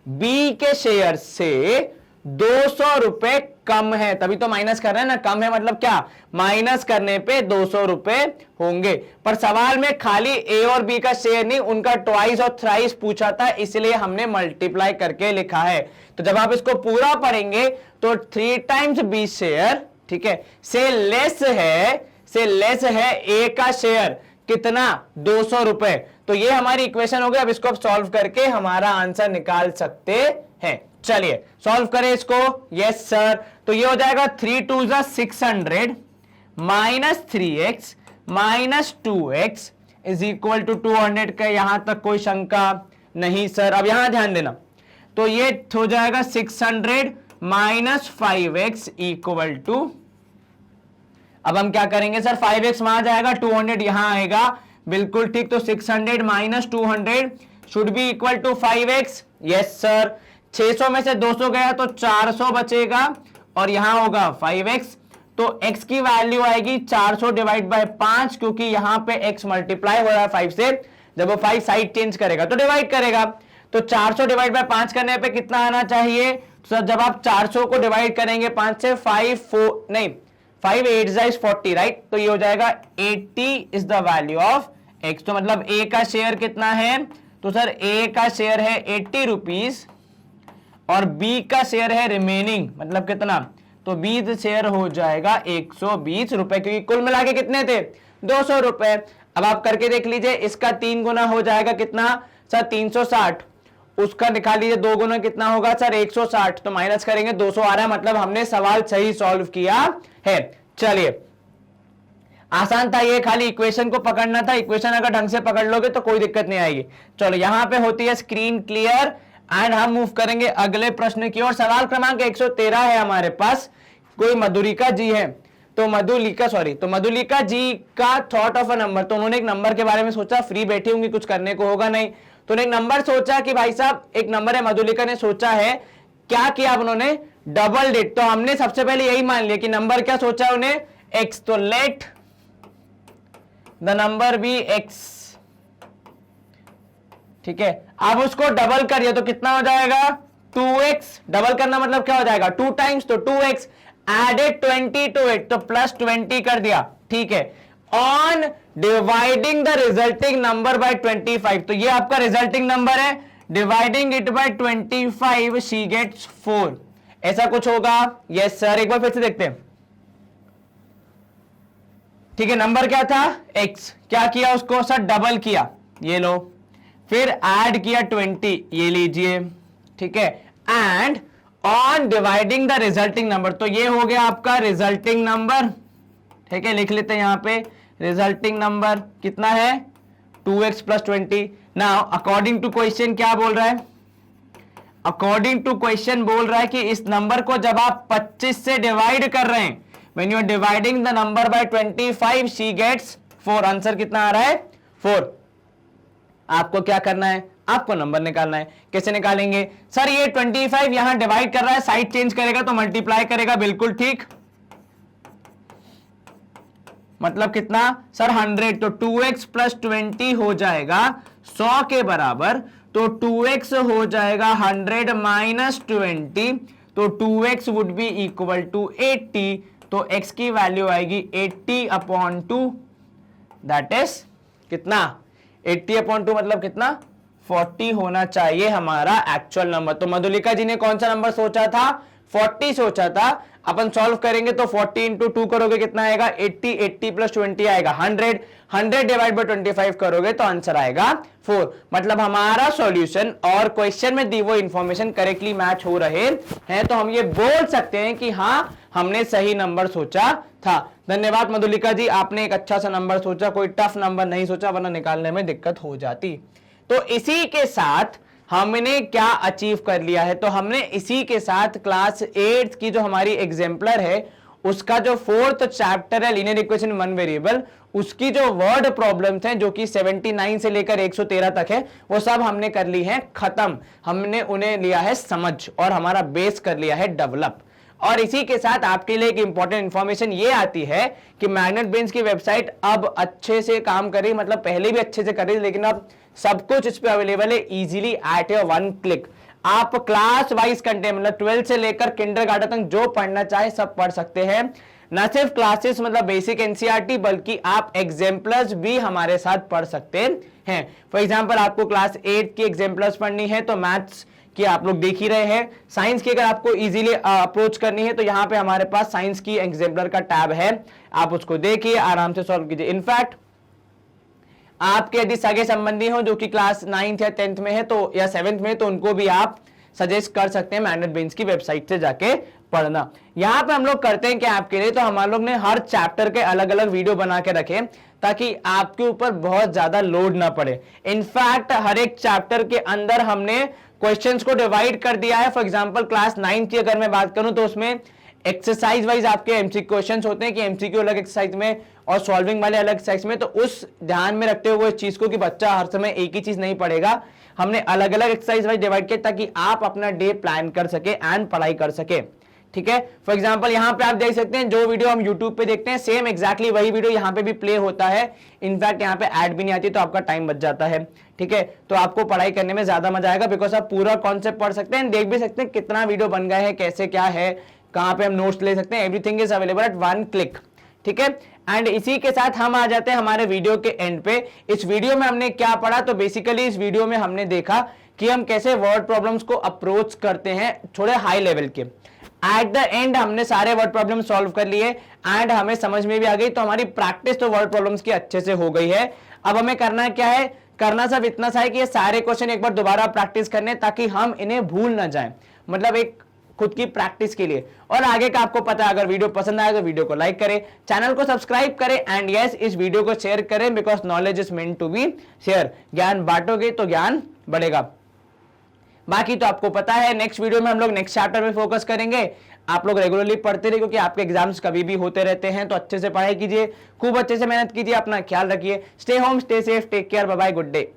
Speaker 1: बी के शेयर से 200 रुपए कम है, तभी तो माइनस कर रहे हैं ना, कम है मतलब क्या, माइनस करने पे 200 रुपए होंगे। पर सवाल में खाली ए और बी का शेयर नहीं, उनका ट्वाइस और थ्राइस पूछा था, इसलिए हमने मल्टीप्लाई करके लिखा है। तो जब आप इसको पूरा पढ़ेंगे तो 3 टाइम्स बी शेयर, ठीक है, से लेस है ए का शेयर, कितना, 200 रुपए। तो ये हमारी इक्वेशन हो गई। अब इसको आप सॉल्व करके हमारा आंसर निकाल सकते हैं। चलिए सॉल्व करें इसको। यस सर, तो ये हो जाएगा 3 2 600 minus 3x minus 2x is equal to 200 का, यहां तक कोई शंका नहीं सर। अब यहां ध्यान देना, तो ये हो जाएगा 600 माइनस 5x इक्वल टू, अब हम क्या करेंगे सर, 5x वहां जाएगा, 200 यहां आएगा, बिल्कुल ठीक। तो 600 minus 200 should be equal to 5x। Yes sir, 600 में से 200 गया तो 400 बचेगा, और यहां होगा 5x, तो x की वैल्यू आएगी 400 डिवाइड बाय 5, क्योंकि यहां पे x मल्टीप्लाई हो रहा है 5 से, जब वो 5 साइड चेंज करेगा तो डिवाइड करेगा। तो 400 डिवाइड बाय 5 करने पे कितना आना चाहिए सर, जब आप 400 को डिवाइड करेंगे 5 से, 5 8 is 40, राइट। तो ये हो जाएगा 80 is the value of x। तो मतलब a का शेयर कितना है, तो सर a का शेयर है 80 रुपीज, और b का शेयर है रिमेनिंग, मतलब कितना, तो b का शेयर हो जाएगा 120 रुपए, क्योंकि कुल मिला के कितने थे, 200 रुपए। अब आप करके देख लीजिए, इसका 3 गुना हो जाएगा कितना सर, 360, उसका निकाल लीजिए 2 गुना कितना होगा सर, 160, तो माइनस करेंगे 200 आ रहा है, मतलब हमने सवाल सही सॉल्व किया है। चलिए, आसान था ये, खाली इक्वेशन को पकड़ना था, इक्वेशन अगर ढंग से पकड़ लोगे तो कोई दिक्कत नहीं आएगी। चलो यहां पे होती है स्क्रीन क्लियर, एंड हम मूव करेंगे अगले प्रश्न की ओर। सवाल क्रमांक 113 है हमारे पास, कोई मधुलिका जी है, तो मधुलिका जी का थॉट ऑफ अ नंबर, तो उन्होंने एक नंबर के बारे में सोचा, फ्री बैठी होंगी, कुछ करने को होगा नहीं, तो उन्होंने एक नंबर सोचा कि भाई साहब एक नंबर है, मधुलिका ने सोचा है, क्या किया उन्होंने, डबल डिट। तो हमने सबसे पहले यही मान लिया कि नंबर क्या सोचा है उन्हें, x, तो let the number be x, ठीक है। अब उसको डबल करिए तो कितना हो जाएगा, 2x, डबल करना मतलब क्या हो जाएगा, 2 टाइम्स, तो 2x, एडेड 20 टू इट, तो प्लस 20 कर दिया, ठीक है। On dividing the resulting number by 25, तो ये आपका रिजल्टिंग नंबर है, dividing it by 25 she gets 4, ऐसा कुछ होगा। यस सर, एक बार फिर से देखते हैं, ठीक है, नंबर क्या था x, क्या किया उसको सर डबल किया, ये लो, फिर ऐड किया 20, ये लीजिए, ठीक है, and on dividing the resulting number, तो ये हो गया आपका रिजल्टिंग नंबर, ठीक है, लिख लेते हैं यहां पे रिजल्टिंग नंबर कितना है 2x plus 20। Now according to question क्या बोल रहा है, अकॉर्डिंग टू क्वेश्चन बोल रहा है कि इस नंबर को जब आप 25 से डिवाइड कर रहे हैं, when you are dividing the number by 25 she gets 4, answer कितना आ रहा है 4। आपको क्या करना है, आपको नंबर निकालना है, कैसे निकालेंगे सर, ये 25 यहां डिवाइड कर रहा है, साइड चेंज करेगा तो मल्टीप्लाई करेगा, बिल्कुल ठीक, मतलब कितना सर 100, तो 2x प्लस 20 हो जाएगा 100 के बराबर, तो 2x हो जाएगा 100 माइनस 20, तो 2x would be equal to 80, तो x की वैल्यू आएगी 80/2, दैट इज कितना 80/2 मतलब कितना 40 होना चाहिए हमारा एक्चुअल नंबर। तो मधुलिका जी ने कौन सा नंबर सोचा था 40 सोचा था, अपन सॉल्व करेंगे तो 40 इंटू 2 करोगे कितना आएगा 80, 80 प्लस 20 आएगा 100, 100 डिवाइड बाय 25 करोगे तो आंसर आएगा 4। मतलब हमारा सॉल्यूशन और क्वेश्चन में दी वो इंफॉर्मेशन करेक्टली मैच हो रहे हैं, तो हम ये बोल सकते हैं कि हाँ हमने सही नंबर सोचा था। धन्यवाद मधुलिका जी, आपने एक अच्छा सा नंबर सोचा, कोई टफ नंबर नहीं सोचा वरना निकालने में दिक्कत हो जाती। तो इसी के साथ हमने क्या अचीव कर लिया है, तो हमने इसी के साथ क्लास 8 की जो हमारी एग्जाम्पलर है उसका जो 4th चैप्टर है लीनियर इक्वेशन वन वेरिएबल, उसकी जो वर्ड प्रॉब्लम्स हैं जो कि 79 से लेकर 113 तक है वो सब हमने कर ली है खत्म, हमने उन्हें लिया है समझ और हमारा बेस कर लिया है डेवलप। और इसी के साथ आपके लिए एक इंपॉर्टेंट इंफॉर्मेशन ये आती है कि मैग्नेट ब्रेन्स की वेबसाइट अब अच्छे से काम कर रही, मतलब पहले भी अच्छे से कर रही लेकिन अब सब कुछ इस पे अवेलेबल है easily at your one click. आप क्लास वाइज कंटेंट मतलब 12 से लेकर किंडरगार्टन तक जो पढ़ना चाहे सब पढ़ सकते हैं, न सिर्फ क्लासेस मतलब बेसिक एनसीईआरटी बल्कि आप एग्जाम्पलर्स भी हमारे साथ पढ़ सकते हैं। फॉर एग्जांपल आपको क्लास 8 की एग्जाम्पलर्स पढ़नी है तो मैथ्स की आप लोग देख ही रहे हैं, साइंस की अगर आपको इजीली अप्रोच करनी है तो यहाँ पे हमारे पास साइंस की एग्जाम्पलर का टैब है, आप उसको देखिए आराम से सॉल्व कीजिए। इनफैक्ट आपके यदि सगे संबंधी हो जो कि क्लास 9th या 10th में है तो या 7th में, तो उनको भी आप सजेस्ट कर सकते हैं मैग्नेट ब्रेन्स की वेबसाइट से जाके पढ़ना। यहाँ पे हम लोग करते हैं कि आपके लिए तो हम लोग ने हर चैप्टर के अलग अलग वीडियो बना के रखे ताकि आपके ऊपर बहुत ज्यादा लोड ना पड़े। इनफैक्ट हर एक चैप्टर के अंदर हमने क्वेश्चंस को डिवाइड कर दिया है। फॉर एग्जांपल क्लास 9 की अगर मैं बात करूं तो उसमें एक्सरसाइज वाइज आपके एमसीक्यू क्वेश्चंस होते हैं कि एमसीक्यू अलग एक्सरसाइज में और सॉल्विंग वाले अलग एक्सरसाइज में, तो उस ध्यान में रखते हुए इस चीज को कि बच्चा हर समय एक ही चीज नहीं पढ़ेगा, हमने अलग अलग एक्सरसाइज वाइज डिवाइड किया ताकि आप अपना डे प्लान कर सके एंड पढ़ाई कर सके। ठीक है, फॉर एग्जांपल यहाँ पे आप देख सकते हैं जो वीडियो हम यूट्यूब पे देखते हैं सेम एग्जैक्टली वही वीडियो यहाँ पे भी प्ले होता है। इनफैक्ट यहाँ पे ऐड भी नहीं आती तो आपका टाइम बच जाता है। ठीक है, तो आपको पढ़ाई करने में ज्यादा मजा आएगा बिकॉज आप पूरा कॉन्सेप्ट पढ़ सकते हैं, देख भी सकते हैं कितना वीडियो बन गया है, कैसे क्या है, कहां पे हम नोट्स ले सकते हैं, everything is available at one click. ठीक है, एंड इसी के साथ हम आ जाते हैं हमारे वीडियो के एंड पे। इस वीडियो में हमने क्या पढ़ा, तो बेसिकली इस वीडियो में हमने देखा कि हम कैसे वर्ड प्रॉब्लम्स को अप्रोच करते हैं थोड़े हाई लेवल के। एट द एंड हमने सारे वर्ड प्रॉब्लम सॉल्व कर लिए एंड हमें समझ में भी आ गई, तो हमारी प्रैक्टिस तो वर्ड प्रॉब्लम्स की अच्छे से हो गई है। अब हमें करना क्या है, करना सब इतना सा है कि ये सारे क्वेश्चन एक बार दोबारा प्रैक्टिस करने ताकि हम इन्हें भूल ना जाएं, मतलब एक खुद की प्रैक्टिस के लिए। और आगे का आपको पता है, अगर वीडियो पसंद आए तो वीडियो को लाइक करें, चैनल को सब्सक्राइब करें एंड यस इस वीडियो को शेयर करें because knowledge is meant to be share. ज्ञान बांटोगे तो ज्ञान बढ़ेगा। बाकी तो आपको पता है नेक्स्ट वीडियो में हम लोग नेक्स्ट चैप्टर में फोकस करेंगे। आप लोग रेगुलरली पढ़ते रहिए क्योंकि आपके एग्जाम्स कभी भी होते रहते हैं, तो अच्छे से पढ़ाई कीजिए, खूब अच्छे से मेहनत कीजिए, अपना ख्याल रखिए। Stay home, stay safe, take care, bye bye, good day.